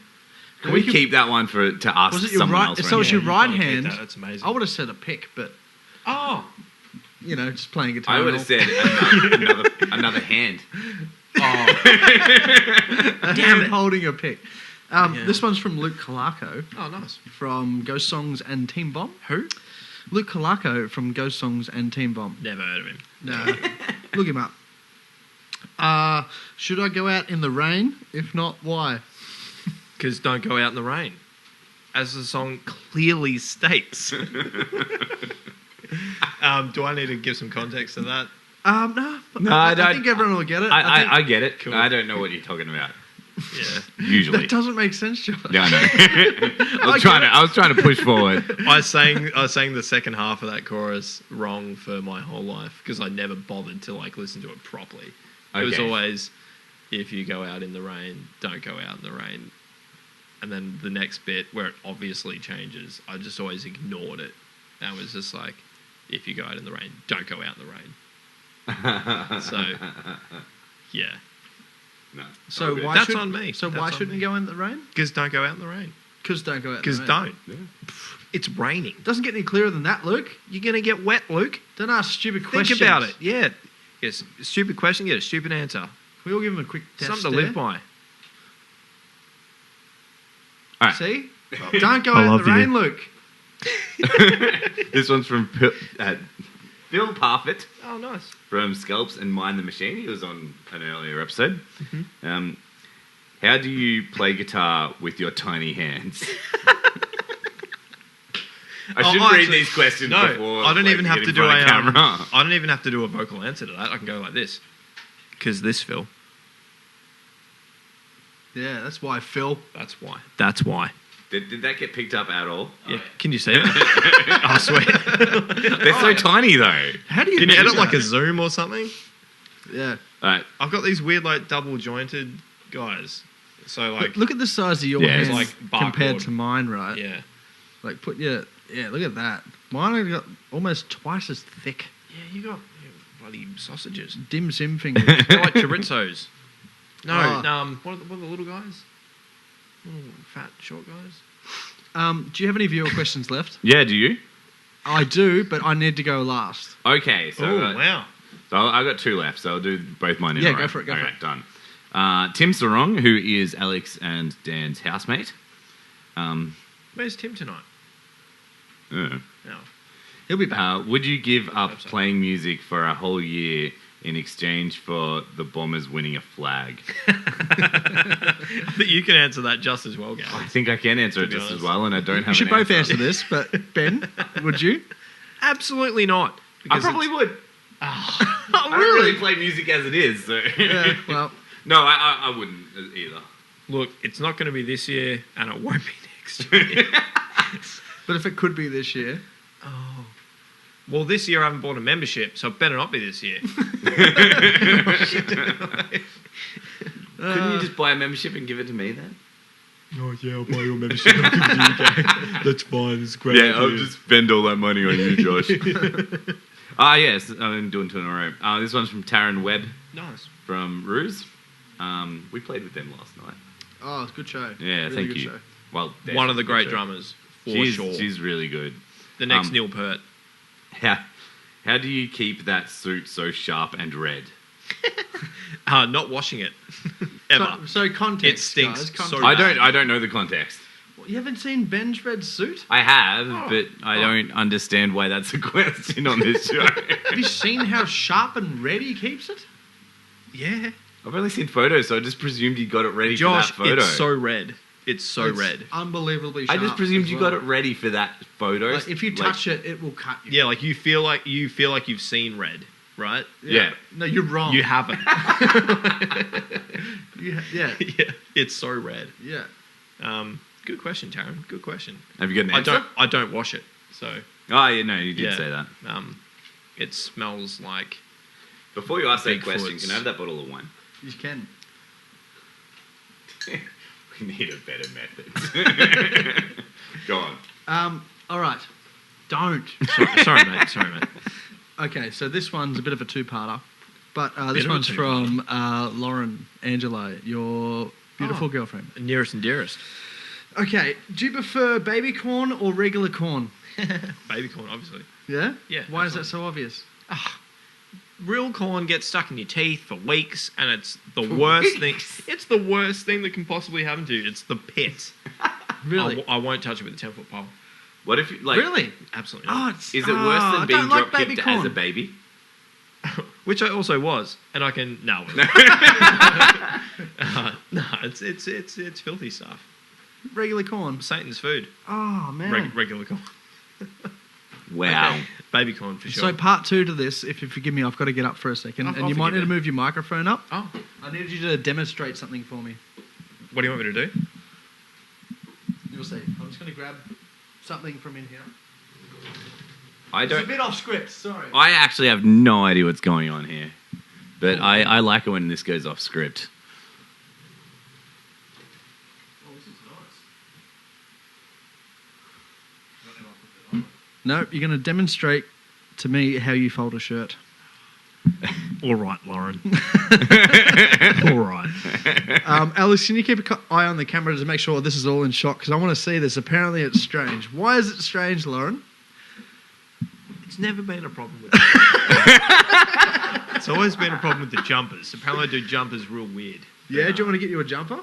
Can we keep that one to ask Was it your someone right? else? So it's your you right gotta keep hand. that, that's amazing. I would have said a pick, but Oh. just playing guitar. I would have said another hand. Oh. damn it, holding a pick. This one's from Luke Colaco Oh, nice. from Ghost Songs and Team Bomb. Who? Luke Colaco from Ghost Songs and Team Bomb. Never heard of him. No, look him up. Should I go out in the rain? If not, why? Because don't go out in the rain, as the song clearly states. Do I need to give some context to that? No, I I think everyone will get it. I get it. Cool. I don't know what you're talking about. Yeah. Usually. That doesn't make sense, Josh. Yeah, I know. I was trying to push forward. I sang the second half of that chorus wrong for my whole life, because I never bothered to like listen to it properly. It was always, if you go out in the rain, don't go out in the rain. And then the next bit where it obviously changes, I just always ignored it. And I was just like, if you go out in the rain, don't go out in the rain. So, yeah. No. So why That's should, on me. So That's why on shouldn't me. you go in the rain? Because don't go out in the rain. Because don't go out in the Because rain. don't. Yeah. It's raining. Doesn't get any clearer than that, Luke. You're going to get wet, Luke. Don't ask stupid questions. Think about it. Yeah. Yes. Stupid question, get a stupid answer. Can we all give him a quick test Something to live by. All right. See? Don't go I out in love the you. rain, Luke. This one's from Phil Parfitt Oh, nice. from Scalps and Mind the Machine. He was on an earlier episode. How do you play guitar with your tiny hands? I should read these questions before. I don't even have to do a camera. I don't even have to do a vocal answer to that. I can go like this. Because this, Phil. Yeah, that's why, Phil. That's why. That's why. Did that get picked up at all? Yeah. Can you see it? Oh, sweet. They're so tiny though. How do you Can you do edit that? like a Zoom or something? Yeah. All right. I've got these weird like double jointed guys. So like Look at the size of your Yeah, it's hands like barcode. compared to mine, right? yeah. Like look at that. Mine have got almost twice as thick. Yeah, you got bloody sausages. Dim sim fingers. They're like chorizos. No, Oh. what are the little guys? Little fat short guys. Do you have any viewer questions left? Yeah. Do you? I do, but I need to go last. Okay. So Oh, wow. I got 2 left, so I'll do both mine in a Yeah, row. go for it, go for Okay, it. done. Tim Sarong, who is Alex and Dan's housemate. Where's Tim tonight? Oh. No. He'll be back. Would you give up Hope so. playing music for a whole year in exchange for the Bombers winning a flag? I think you can answer that just as well, I Gary. think I can answer it be just as honest. well, and I don't have We should an both answer this, but Ben, would you? Absolutely not. I because probably it's- would. Oh, I don't really play music as it is, so... Yeah, well, No, I wouldn't either. Look, it's not going to be this year, and it won't be next year. But if it could be this year. Oh. Well, this year I haven't bought a membership, so it better not be this year. Couldn't you just buy a membership and give it to me then? Oh, yeah, I'll buy your membership. I'll give it to you, okay? That's fine. It's great. Yeah, I'll just spend all that money on you, Josh. Yes, I'm doing two in a row. This one's from Taryn Webb Nice. from Ruse. We played with them last night. Oh, it's a good show. Yeah, Really thank good you. show. Well, One of the great show. drummers, for She's, sure. she's really good. The next Neil Peart. How do you keep that suit so sharp and red? Not washing it. Ever. So context, It stinks guys. so Context. I don't know the context. You haven't seen Ben's red suit? I have, Oh. but I don't understand why that's a question on this show. Have you seen how sharp and red he keeps it? Yeah. I've only seen photos, so I just presumed you got it ready Josh, for that photo. it's so red. It's so It's red. unbelievably I sharp. just presumed as you well. got it ready for that photo. Like, if you touch it, it will cut you. Yeah, like you feel like you've seen red, right? Yeah. No, you're wrong. You haven't. Yeah. Yeah. It's so red. Yeah. Good question, Taryn. Good question. Have you got an answer? I don't wash it, so Oh, yeah, no, you did yeah. say that. It smells like. Before you ask that Bigfoots. question, can I have that bottle of wine? You can. We need a better method. Go on. All right. Don't. Sorry, mate. Sorry, mate. Okay, so this one's a bit of a two-parter. But this Bit of a one's two-parter. from Lauren Angela, your beautiful girlfriend. Nearest and dearest. Okay, do you prefer baby corn or regular corn? Baby corn, obviously. Yeah? Yeah, Why is that absolutely. so obvious? Real corn gets stuck in your teeth for weeks, and it's the worst thing. It's the worst thing that can possibly happen to you. It's the pit. Really? I won't touch it with a 10-foot pole. What if you, like... Really? Absolutely Oh, not. it's, Is it worse I than being don't like drop-kicked baby as corn. a baby? Which I also was, and I can no. No, it's filthy stuff. Regular corn. Satan's food. Oh, man. Regular corn. Wow. Okay. Baby corn for sure. So part two to this, if you forgive me, I've got to get up for a second. I'll And you might forgive need to you. move your microphone up. Oh, I need you to demonstrate something for me. what do you want me to do? You'll see. I'm just going to grab something from in here. I It's a don't... bit off script, sorry. I actually have no idea what's going on here. But I like it when this goes off script. Oh, this is nice. No, you're going to demonstrate to me how you fold a shirt. All right, Lauren. All right. Alice, can you keep an eye on the camera to make sure this is all in shot? Because I want to see this. Apparently it's strange. Why is it strange, Lauren? It's never been a problem with It's always been a problem with the jumpers. Apparently I do jumpers real weird. Yeah, do you want to get you a jumper?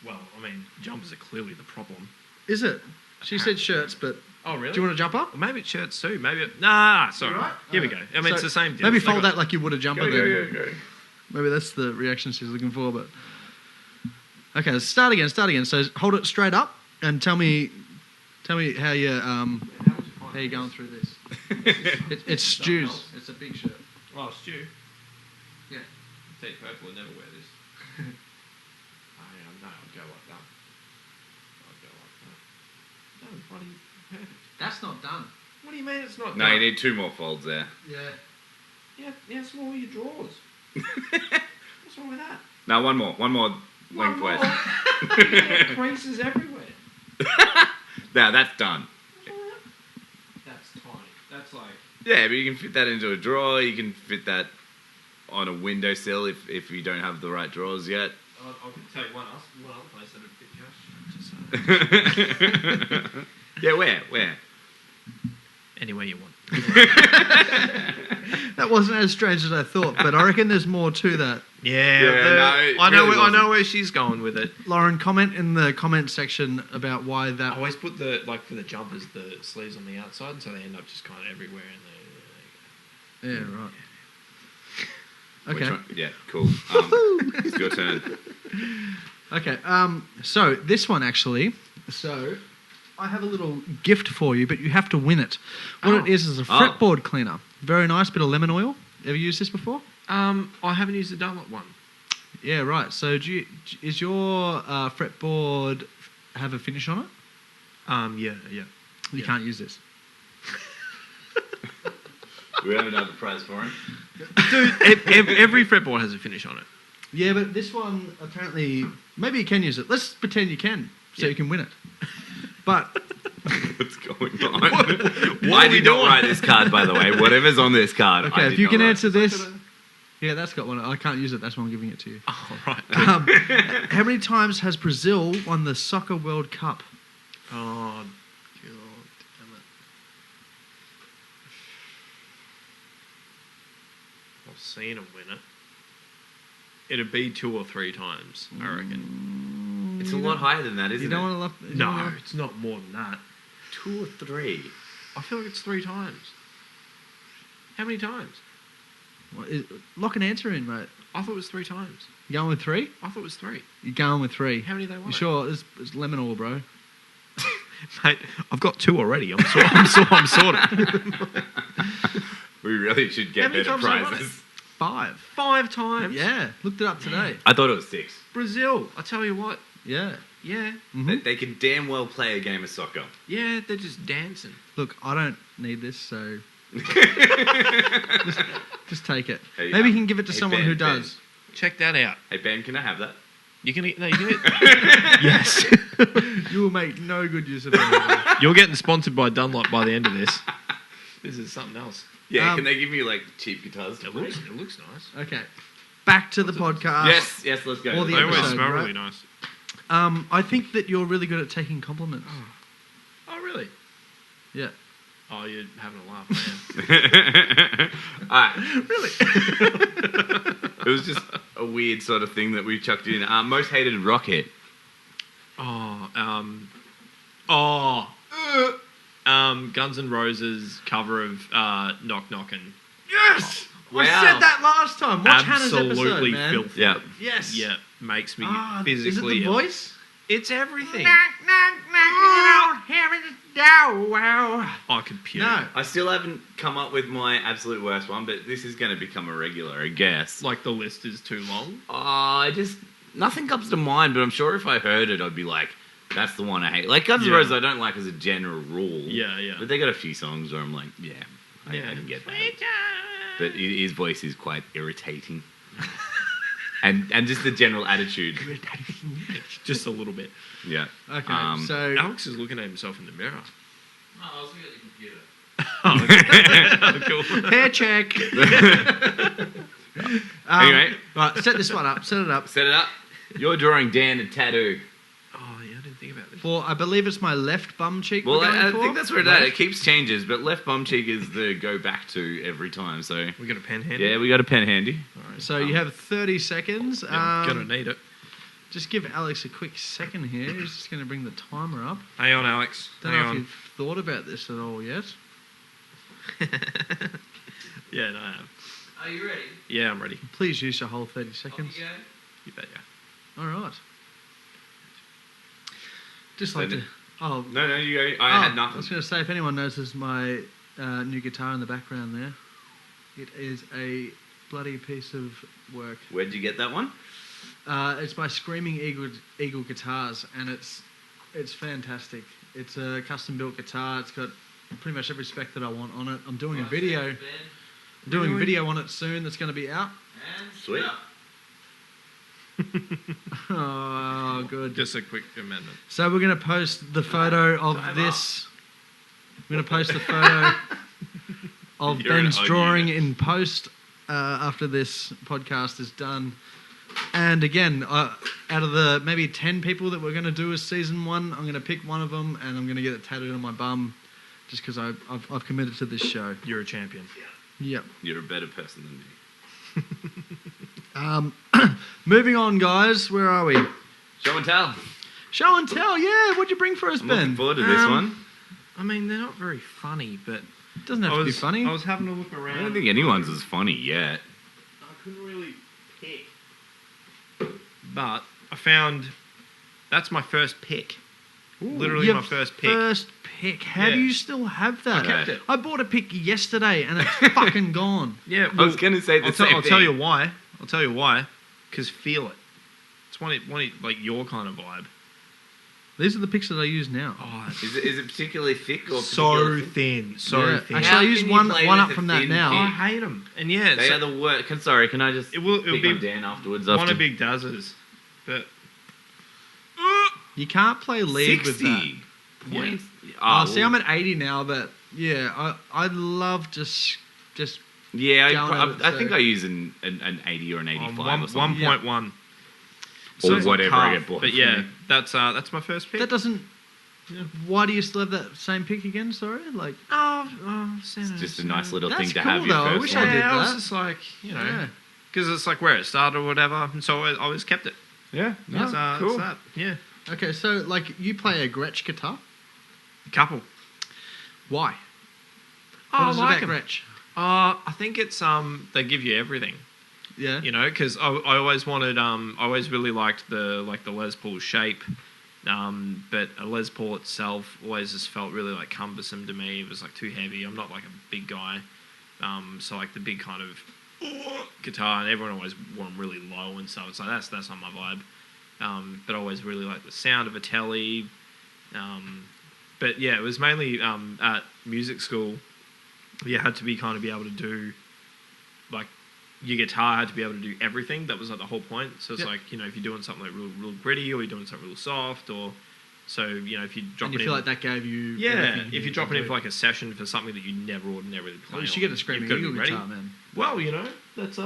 Well, I mean, jumpers are clearly the problem. Is it? She said shirts, but Oh, really? do you want a jumper? Or maybe it's shirts too. Maybe nah, sorry. You right? Here we go. I mean, it's So the same deal. Maybe They fold got- that like you would a jumper. then. Maybe that's the reaction she's looking for. But okay, let's start again. So hold it straight up and tell me how you going through this. It's Stu's. It's a big shirt. Oh, Stu. Yeah. Take purple would never wear this. No, I'd go like that. No, bloody perfect. That's not done. What do you mean it's not No, done? you need two more folds there. Yeah. Yeah, it's more your drawers. What's wrong with that? Now one more One lengthways. more. You get creases everywhere. Now that's done. What's wrong with that? That's tiny. That's like... Yeah, but you can fit that into a drawer. You can fit that on a windowsill if you don't have the right drawers yet. I can tell you one other place that would fit Josh. Yeah, where? Anywhere you want. That wasn't as strange as I thought, but I reckon there's more to that. Yeah, no, it I know. really I know wasn't. where she's going with it. Lauren, comment in the comment section about why I that. always put for the jumpers the sleeves on the outside, so they end up just kind of everywhere. And Yeah, right. Which Okay. one? Yeah, cool. It's your turn. Okay. So this one actually. So I have a little gift for you, but you have to win it. What it is a fretboard cleaner. Very nice bit of lemon oil. Ever used this before? I haven't used the Dunlop one. Yeah, right. So is your fretboard have a finish on it? Yeah. You can't use this. We have another prize for him. Dude, every fretboard has a finish on it. Yeah, but this one apparently maybe you can use it. Let's pretend you can, so you can win it. But What's going on? I did not write this card, by the way. Whatever's on this card. I okay, did if you not can write. answer this, yeah, that's got one. I can't use it. That's why I'm giving it to you. Oh, right. How many times has Brazil won the Soccer World Cup? Oh, God damn it. I've seen him win it. It'd be 2 or 3 times, I reckon. It's a lot higher than that, isn't You don't it? want to love. No, it's not more than that. 2 or 3. I feel like it's 3 times. How many times? Lock an answer in, mate. I thought it was 3 times. You going with 3? I thought it was 3. You're going with 3. How many they won? You sure? It's lemon all, bro. Mate, I've got 2 already. I'm sorted. We really should How get many better times have they won prizes. 5. 5 times. Yeah, looked it up today. I thought it was 6. Brazil. I tell you what. Yeah. Yeah. Mhm. They can damn well play a game of soccer. Yeah, they're just dancing. Look, I don't need this, so just take it. Hey, Maybe you can give it to hey, someone Ben, who does. Check that out. Hey, Ben, can I have that? You can. No, you can. Yes. You will make no good use of it. You're getting sponsored by Dunlop by the end of this. This is something else. Yeah, can they give me, like, cheap guitars? It looks nice. Okay, back to the podcast. Yes, let's go. Or the They always episode, smell right? really nice. I think that you're really good at taking compliments. Oh, really? Yeah. Oh, you're having a laugh, man. Alright, Really? it was just a weird sort of thing that we chucked in. Most hated rock hit. Guns N' Roses cover of Knock Knockin'. Yes! Wow. I said that last time. Watch Hannah's episode, Absolutely man. filthy. Yeah. Yes. Yeah, makes me Is physically it the ill. voice? It's everything. I could puke. No. I still haven't come up with my absolute worst one, but this is going to become a regular, I guess. Like the list is too long. Nothing comes to mind, but I'm sure if I heard it, I'd be like, that's the one I hate. Like Guns N' Yeah. Roses, I don't like as a general rule. Yeah. But they got a few songs where I'm like, I can get that. But his voice is quite irritating. and just the general attitude. Just a little bit. Yeah. Okay, so Alex is looking at himself in the mirror. Oh, I was looking at the computer. Oh, cool. hair check. Anyway. Right, set this one up. Set it up. Set it up. You're drawing Dan a tattoo. Oh, yeah, I didn't think about this. For I believe it's my left bum cheek. Well, we're going I for. think that's where it's at. It keeps changes, but left bum cheek is the go back to every time. So We got a pen handy? yeah, we got a pen handy. All right. So you have 30 seconds. Yeah, gonna need it. Just give Alex a quick second here. He's just going to bring the timer up. Hang on, Alex. Don't Hang know if on. you've thought about this at all yet. Yeah, no, I have. Are you ready? Yeah, I'm ready. Please use your whole 30 seconds. You bet, yeah. All right. Just So like to. the- Oh, No, you go. I had I nothing. was going to say, if anyone notices my new guitar in the background there, it is a bloody piece of work. Where'd you get that one? It's by Screaming Eagle Guitars, and it's fantastic. It's a custom-built guitar. It's got pretty much every spec that I want on it. I'm doing a video. Doing a video on it soon that's going to be out. Sweet. Oh, good. Just a quick amendment. So we're going to post the photo of Time this. We're going to post the photo of You're an Ben's OG drawing then. in post after this podcast is done. And again, out of the maybe 10 people that we're going to do as season 1, I'm going to pick one of them and I'm going to get it tattooed on my bum just because I've committed to this show. You're a champion. Yep. You're a better person than me. Moving on, guys. Where are we? Show and tell. Show and tell. Yeah, what'd you bring for us, I'm Ben? looking forward to this one. I mean, they're not very funny, but It doesn't have to be funny. I was having a look I around. don't think anyone's as funny yet. I couldn't really pick. But I found that's my first pick. Literally Your my first pick. First pick. How do Yeah. you still have that? I kept it. I bought a pick yesterday and it's fucking gone. Yeah, I was going to say the I'll same tell you thing. why. I'll tell you why. because feel it. It's one like your kind of vibe. These are the picks that I use now. Oh, Is it particularly thick or so particularly thin, so Yeah. thin. Actually, How I use can you one play up with from a that thin now. I pick? hate them, and yeah, They so are the worst. Sorry, can I just it'll pick be on Dan afterwards? one after of Big Daz's, but You can't play lead with that. 60 points. See, I'm at 80 now, but yeah, I love just yeah. going at it, I think so- I use an 80 or an 85 or something. 1.1. Or it's whatever half, I get bought But for yeah, me. that's my first pick. that doesn't. Yeah. Why do you still have that same pick again? Sorry, like It's just a nice little That's thing to cool, have your though. I first wish one. I did I was that. just like, yeah. because it's like where it started or whatever, and so I always kept it. Yeah, It's, cool. it's that. Yeah, Okay, so like you play a Gretsch guitar. a couple. Why? Oh, What is it I like about 'em. Gretsch? I think it's they give you everything, Yeah. you know, because I always wanted I always really liked the Les Paul shape, but a Les Paul itself always just felt really like cumbersome to me. It was like too heavy. I'm not like a big guy, so like the big kind of guitar, and everyone always wore them really low and stuff. It's like that's not my vibe. But I always really liked the sound of a telly. But yeah, it was mainly at music school. You had to be able to do, like, your guitar had to be able to do everything. That was like the whole point. So it's Yep. like, if you're doing something like real gritty, or you're doing something real soft, or so if you drop And it you in, feel like that gave you. yeah, everything if you you drop it in could for like a session for something that you never ordinarily play, do. You should on, get a Screaming you've gotta Eagle be ready. guitar, man. Well, that's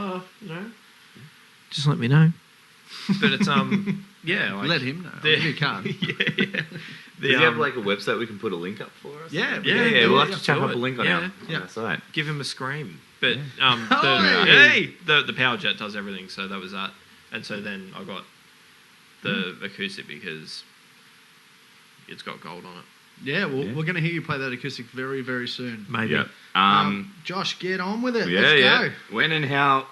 just let me know. But it's yeah, like, Let him know. the- You can't. yeah. Does he have like a website we can put a link up for us? Yeah, Yeah, we'll yeah, have to chuck do up it. a link on Yeah. our site. Give him a scream. But Hey! the Power Jet does everything, so that was that. And so then I got the acoustic because it's got gold on it. Yeah, well, Yeah. we're going to hear you play that acoustic very, very soon. Maybe. Yeah. Josh, get on with it. Yeah, Let's yeah. go. When and how?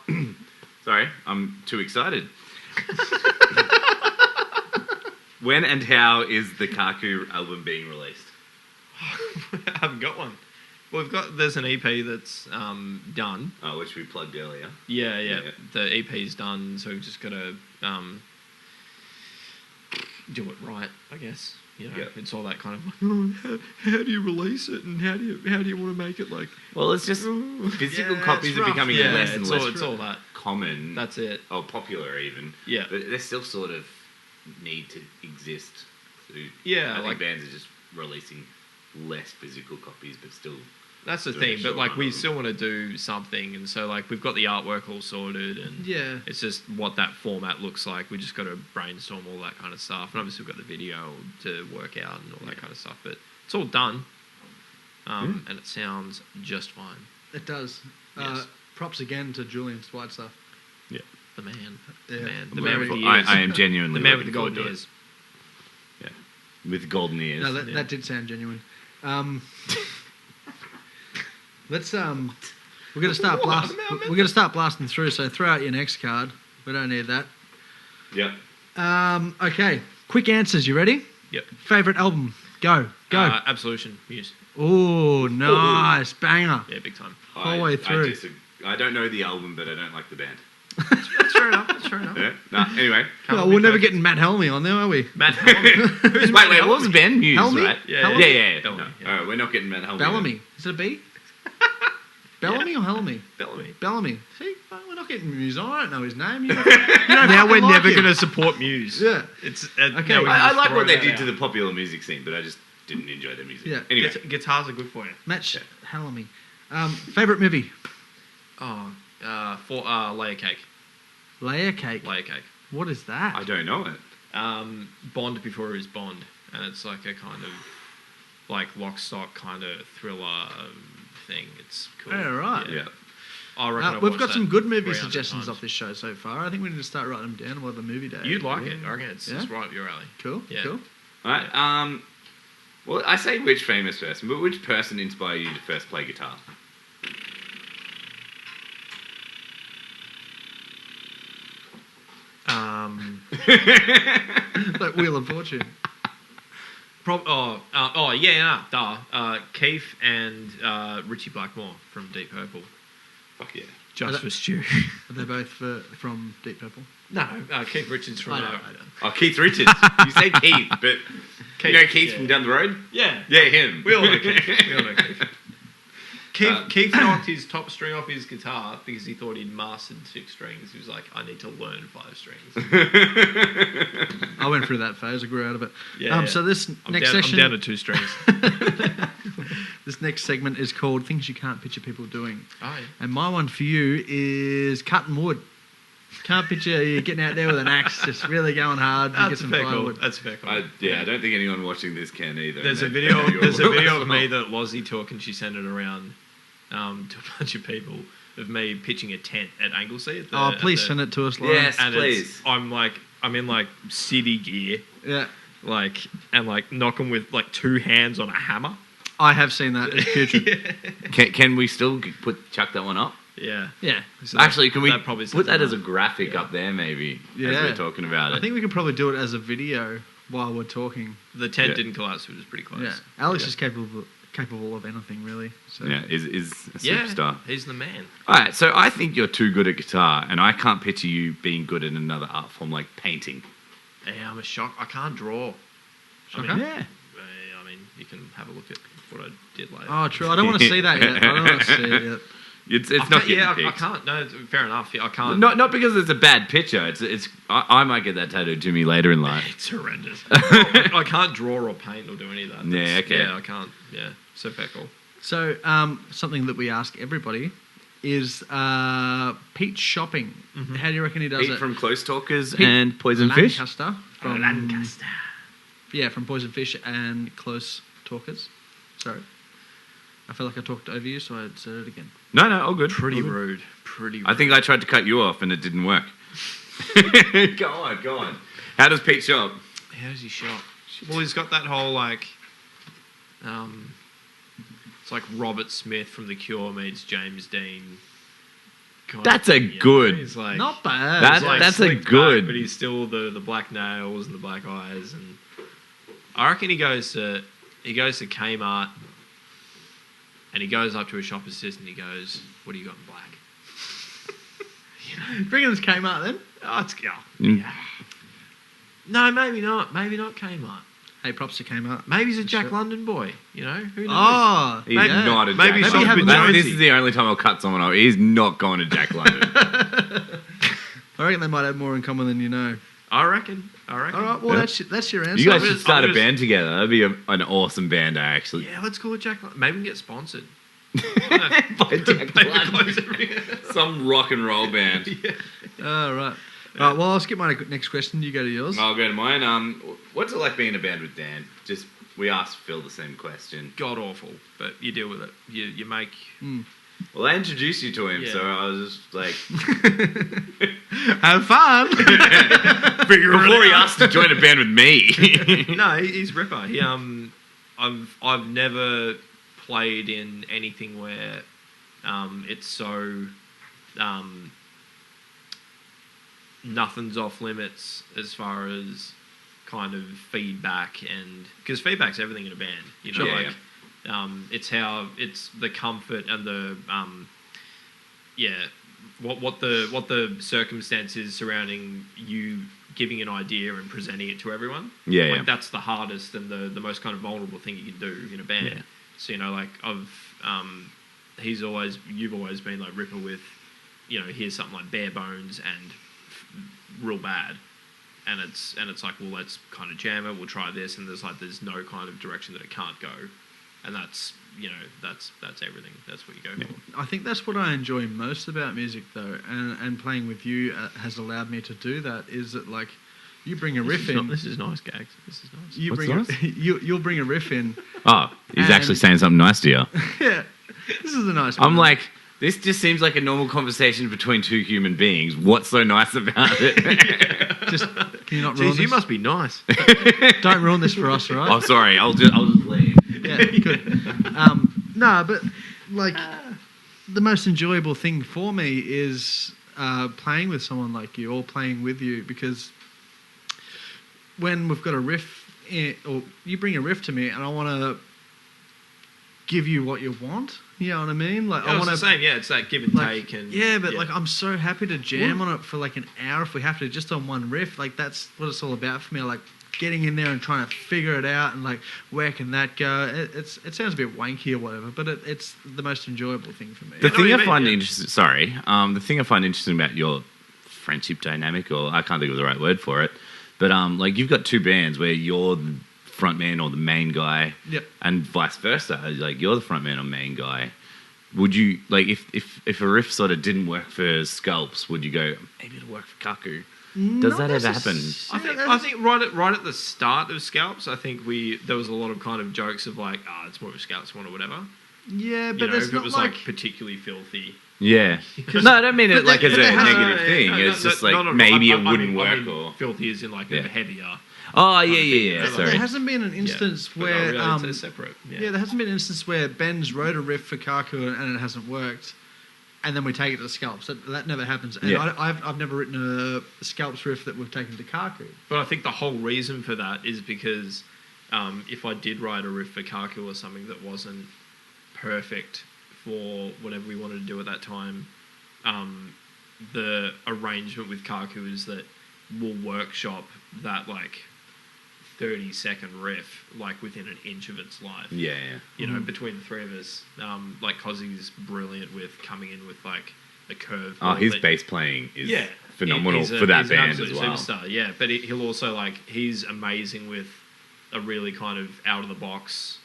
Sorry, I'm too excited. When and how is the Kaku album being released? I haven't got one. Well, there's an EP that's done. Which we plugged earlier. Yeah. Yeah. The EP's done, so we've just got to do it right, I guess. Yep. It's all that kind of like, how do you release it, and how do you want to make it like? Well, it's just physical Yeah, copies it's are rough. becoming Yeah, less and less it's all that. common. That's it. Or popular even. Yeah. But they still sort of need to exist. So Yeah, I think like- bands are just releasing less physical copies, but still. That's the Do thing, it, but sure, like why we not? still want to do something, and so like we've got the artwork all sorted, and Yeah. it's just what that format looks like. We just got to brainstorm all that kind of stuff, and obviously we've got the video to work out and all that kind of stuff. But it's all done, and it sounds just fine. It does. Yes. Props again to Julian Whitestaff. The man, Yeah. the man, the I'm man looking with the for- ears, I am genuinely the man with the looking golden forward to ears. it. With golden ears. No, Yeah. that did sound genuine. Let's we're gonna start What? we're gonna start blasting through. So throw out your next card. We don't need that. Yep. Okay. Quick answers. You ready? Yep. Favorite album? Go. Absolution, Muse. Oh, nice banger. Yeah, big time. Whole way through. I don't know the album, but I don't like the band. That's fair enough. That's fair enough. Yeah. No, anyway. Well, we're never getting Matt Helmy on there, are we? Matt Helmy. Who's Matt Wait, what was the band? Muse, Helmy? right? Yeah, yeah, yeah. yeah. Bellamy, No. yeah. All right, we're not getting Matt Helmy. Bellamy. Is it a B? Bellamy or Helmy? Bellamy. Bellamy. See, we're not getting Muse. I don't know his name. You don't Now we're fucking like never him. going to support Muse. Yeah. It's Okay. now we can I just like throw what they that did out. to the popular music scene, but I just didn't enjoy their music. Yeah. Anyway. Guitars are good for you. Matt Helmy. Favorite movie? Oh, for layer cake. Layer Cake. Layer cake. What is that? I don't know it. Bond before he was Bond, and it's like a kind of like lock stock kind of thriller thing. It's cool. Yeah, right. Yeah. I reckon I've We've watched got that some good movie 300 suggestions times. off this show so far. I think we need to start writing them down. We'll have a movie day. You'd like it. I reckon it's Yeah? right up your alley. Cool. Yeah. Cool. All right. Well, I say which famous person, but which person inspired you to first play guitar? Like Wheel of Fortune. Keith and Richie Blackmore from Deep Purple. Fuck yeah. Just for Stu. Are they both from Deep Purple? No, Keith Richards from... I know. Oh, Keith Richards. You say Keith, but you know Keith from down the road? Yeah. Yeah, him. We all know Keith. Keith knocked his top string off his guitar because he thought he'd mastered 6 strings. He was like, I need to learn 5 strings. I went through that phase. I grew out of it. Yeah. So this I'm next down, section... I'm down to 2 strings. This next segment is called Things You Can't Picture People Doing. Oh, yeah. And my one for you is cutting wood. Can't picture you getting out there with an axe, just really going hard to get That's some fair call. firewood. That's fair call. I don't think anyone watching this can either. There's a And video. that- There's a video of me that Lozzie took, and she sent it around to a bunch of people of me pitching a tent at Anglesey. Please send it to us, Lauren. Yes, And please. I'm in like city gear, Yeah. and knocking with like 2 hands on a hammer. I have seen that. It's putrid. Can we still chuck that one up? Yeah. Yeah. So Actually, can we that probably put that says as a enough. graphic Yeah. up there, maybe, as Yeah. we're talking about it? I think we could probably do it as a video while we're talking. The tent Yeah. didn't collapse, which was pretty close. Yeah. Alex Yeah. is capable of anything, really. So. Yeah, is a superstar. He's the man. All right, so I think you're too good at guitar, and I can't picture you being good at another art form like painting. Yeah, I'm a shock. I can't draw. Shocker? Yeah. I mean, you can have a look at what I did later. Oh, true. I don't want to see that yet. I don't want to see it yet. It's I not can't- getting yeah, I picked. can't. No, fair enough. Yeah, I can't. Not because it's a bad picture. It's I might get that tattooed to me later in life. It's horrendous. I can't draw or paint or do any of that. Yeah, okay. Yeah, I can't. Yeah, so fair call. So, something that we ask everybody is Pete shopping. Mm-hmm. How do you reckon he does Pete it? from Close Talkers Pete and Poison Fish. Lancaster. From, Lancaster. Yeah, from Poison Fish and Close Talkers. Sorry. I feel like I talked over you, so I said it again. No, all good. Pretty All good. rude. Pretty rude. I think I tried to cut you off and it didn't work. Go on. How does Pete shop? How does he shop? Well, he's got that whole it's like Robert Smith from The Cure meets James Dean. kind That's of a thing, you know? good- He's like, Not bad. That's- he's like that's a slicked good- back, but he's still the black nails and the black eyes, and I reckon he goes to Kmart, and he goes up to a shop assistant and he goes, "What do you got in black?" Bringing this Kmart then? Oh, it's Mm. yeah. No, maybe not. Maybe not Kmart. Hey, props to Kmart. Maybe he's a Jack Sure. London boy. You know, who knows? Oh, He's yeah. not a Maybe Jack he's London. not a bit This Jonesy. is the only time I'll cut someone off. He's not going to Jack London. I reckon they might have more in common than you know. I reckon. All right, well, Yeah. that's your answer. You guys I'm should just- start I'm a just- band together. That'd be an awesome band, actually. Yeah, let's call it Jack London. Maybe we can get sponsored. By Jack Maybe London. close every- Some rock and roll band. Yeah. All right. Right, well, I'll skip my next question. You go to yours. I'll go to mine. What's it like being in a band with Dan? Just we asked Phil the same question. God awful, but you deal with it. You make. Well, I introduced you to him, Yeah. so I was just like, Have fun. before he asked to join a band with me. No, he's ripper. I've never played in anything where it's so nothing's off limits as far as kind of feedback, and because feedback's everything in a band, you know, Sure. it's the comfort and the what the circumstances surrounding you giving an idea and presenting it to everyone. Yeah. That's the hardest and the most kind of vulnerable thing you can do in a band. Yeah. So, you know, like you've always been like ripper with, you know, here's something like bare bones and real bad. And it's like, well, let's kind of jam it. We'll try this. And there's no kind of direction that it can't go. And that's, you know, that's everything. That's what you go for. I think that's what I enjoy most about music, though, and playing with you has allowed me to do that. Is that like you bring a riff in? This is nice, Gags. This is nice. You What's bring nice? you'll bring a riff in. Oh, he's And- actually saying something nice to you. Yeah, this is a nice. I'm one. like, this just seems like a normal conversation between two human beings. What's so nice about it? just can you not ruin Jeez, you this? must be nice. Don't ruin this for us, all right? Oh, sorry. I'll just leave. Yeah, good. No, but like the most enjoyable thing for me is playing with someone like you or playing with you, because when we've got a riff or you bring a riff to me and I want to give you what you want. You know what I mean? Like I I was want the same, yeah. It's that give and like, take, and but like I'm so happy to jam on it for like an hour if we have to, just on one riff. Like that's what it's all about for me. Like getting in there and trying to figure it out, and like where can that go? It sounds a bit wanky or whatever, but it's the most enjoyable thing for me. The thing I find interesting. Sorry, the thing I find interesting about your friendship dynamic, or I can't think of the right word for it, but like you've got two bands where you're the front man or the main guy, and vice versa. Like you're the front man or main guy. Would you like if a riff sort of didn't work for Sculpts, would you go maybe it'll work for Kaku? Does that ever happen? I think right at the start of Scalps, I think there was a lot of kind of jokes of like, it's more of a Scalps one or whatever. Yeah, but it's if not it was like particularly filthy. Yeah. No, I don't mean it like as a negative thing. No, it's just like no, maybe I it wouldn't work. I mean or filthy is in like a heavier. Oh yeah. Sorry. There hasn't been an instance where it's separate. there hasn't been an instance where Ben's wrote a riff for Kaku and it hasn't worked, and then we take it to the Scalps. That never happens. And I've never written a Scalps riff that we've taken to Kaku. But I think the whole reason for that is because if I did write a riff for Kaku or something that wasn't perfect for whatever we wanted to do at that time, the arrangement with Kaku is that we'll workshop that like 30-second riff like within an inch of its life. Yeah. You know, between the three of us, like Cozzy's brilliant with coming in with like a curve. Oh, his bass playing is phenomenal he's for that he's an band as absolute well. Superstar, yeah, but he'll also like he's amazing with a really kind of out of the box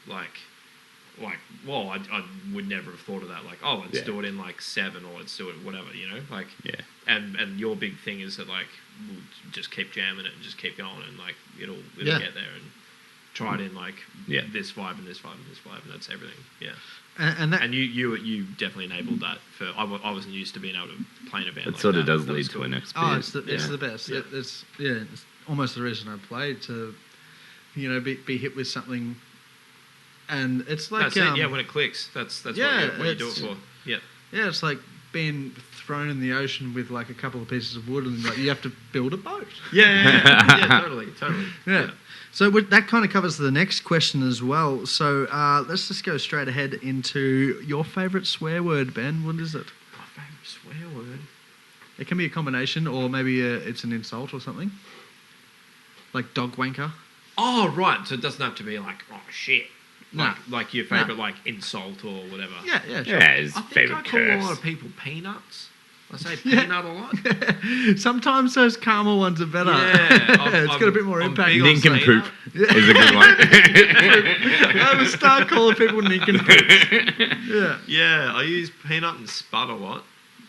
I would never have thought of that. Like, let's do it in like 7 or let's do it whatever, you know, like And your big thing is that like we'll just keep jamming it and just keep going and like it'll get there and try it in like this vibe and this vibe and this vibe and that's everything. Yeah. And you definitely enabled that. I wasn't used to being able to play in a band. It sort of does lead to an experience. It's the best. Yeah. It's almost the reason I played, to be hit with something. And it's like that's it. Yeah, when it clicks, that's what you do it for. Yeah, it's like being thrown in the ocean with like a couple of pieces of wood, and like you have to build a boat. Yeah, totally. Yeah. So that kind of covers the next question as well. So let's just go straight ahead into your favourite swear word, Ben. What is it? My favourite swear word. It can be a combination, or maybe it's an insult or something, like dog wanker. Oh right, so it doesn't have to be like shit. No. Like your favourite like insult or whatever. Yeah, sure. Yeah, his I think favourite I call curse. a lot of people peanuts. I say peanut a lot. Sometimes those caramel ones are better. Yeah, it's got a bit more impact. Nincompoop is a good one. I would start calling people nincompoops. Yeah, I use peanut and spud a lot.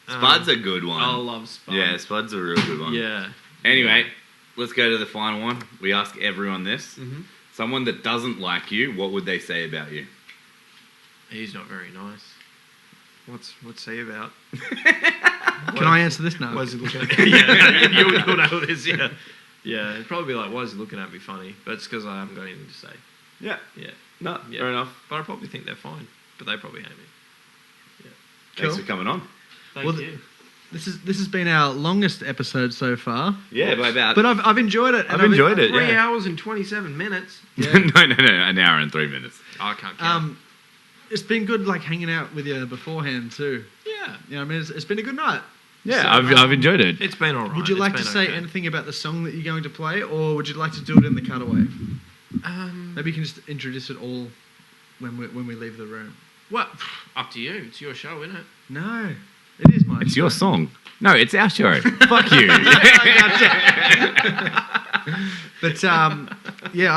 Spud's a good one. I love spud. Yeah, Spud's a real good one. Yeah. Anyway, let's go to the final one. We ask everyone this. Mm-hmm. Someone that doesn't like you, what would they say about you? He's not very nice. What's he about? Can I answer this now? Why is he looking at me? Yeah, you'll know this, yeah. Yeah, it'd probably be like, why is he looking at me funny? But it's because I haven't got anything to say. Yeah. Yeah. No, fair enough. But I probably think they're fine. But they probably hate me. Yeah. Thanks for coming on. Thank you. This has been our longest episode so far. Yeah, by about. But I've enjoyed it. I've enjoyed it. 3 hours and 27 minutes. Yeah. no, an hour and 3 minutes. I can't count. It's been good, like hanging out with you beforehand too. Yeah. You know, I mean, it's been a good night. Yeah, so, I've enjoyed it. It's been all right. Would you like to say anything about the song that you're going to play, or would you like to do it in the cutaway? Maybe you can just introduce it all when we leave the room. Well, up to you. It's your show, isn't it? No, it is mine. It's your song. No, it's our show. Fuck you. But I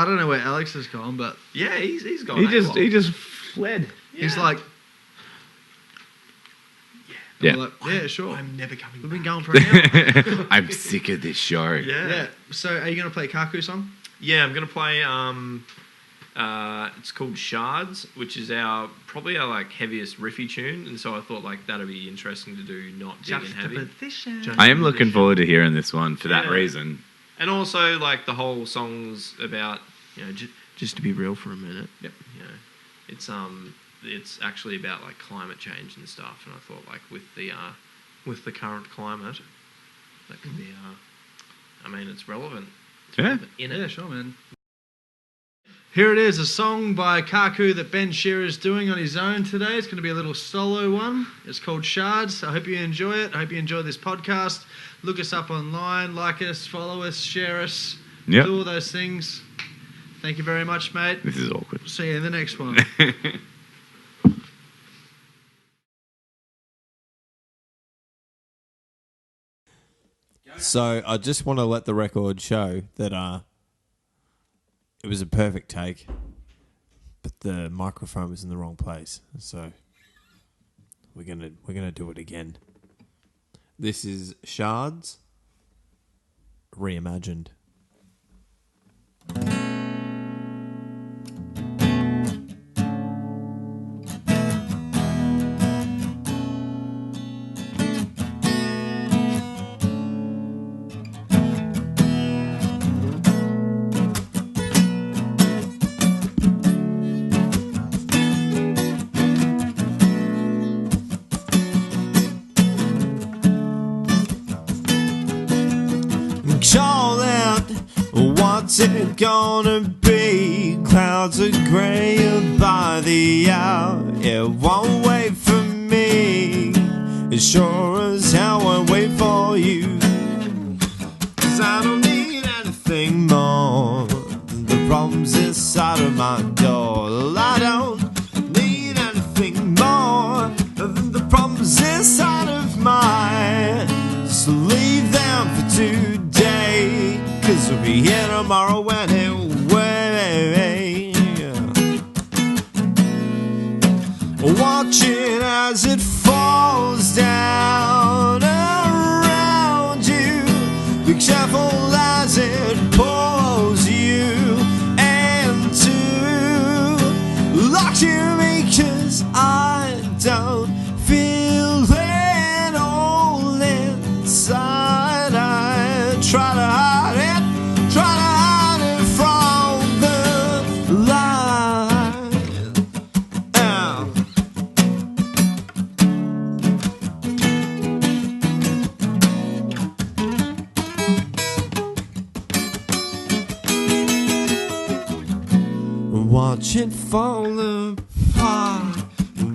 don't know where Alex has gone, but yeah, he's gone. He just fled. Yeah. He's like, yeah, sure. I'm never coming. We've been going for an hour. I'm sick of this show. Yeah. So, are you going to play a Kaku song? Yeah, I'm going to play. It's called Shards, which is probably our like heaviest riffy tune, and so I thought like that'd be interesting to do, not big and heavy. I am looking forward to hearing this one for that reason. And also, like the whole song's about just to be real for a minute. Yep. It's actually about like climate change and stuff, and I thought like with the current climate, that could be it's relevant. It's relevant in it. Yeah, sure, man. Here it is, a song by Kaku that Ben Schier is doing on his own today. It's going to be a little solo one. It's called Shards. I hope you enjoy it. I hope you enjoy this podcast. Look us up online, like us, follow us, share us, do all those things. Thank you very much, mate. This is awkward. See you in the next one. So I just want to let the record show that it was a perfect take, but the microphone was in the wrong place. So we're gonna do it again. This is Shards reimagined. Call out, what's it gonna be? Clouds are grey by the hour. It won't wait for me. As sure as hell won't wait for you. 'Cause I don't need anything more than the problems inside of my door. I don't need anything more than the problems inside of mine. Just leave them for today, 'cause we'll be here tomorrow anyway. Watching as it falls down around you. Be careful as it pulls you into lock you me, 'cause I don't feel it all inside. I try to hide it from the light. Watch it fall apart,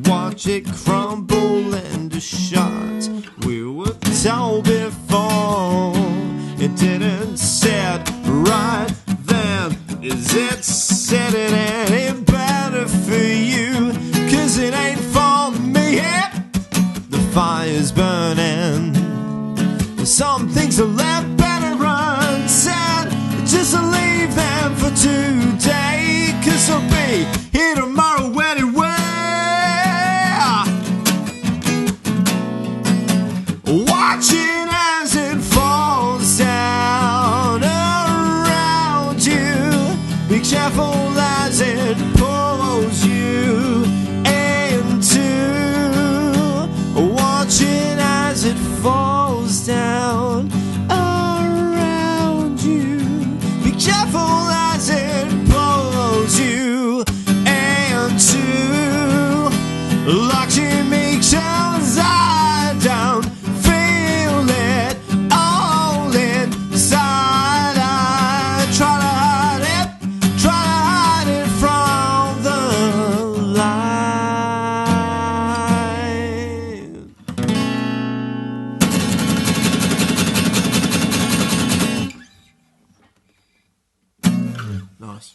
watch it crumble into shards. We were told before it didn't set right then. Is it setting any better for you? 'Cause it ain't for me yet. The fire's burning. Some things are left better unsaid. Just leave them for today, 'cause I'll be here tomorrow anyway. Watching as it falls down around you. Be careful as it pulls you into. Watching as it falls down around you. Be careful as it pulls you into. Locking me 'cause I don't feel it all inside. I try to hide it from the light. Nice.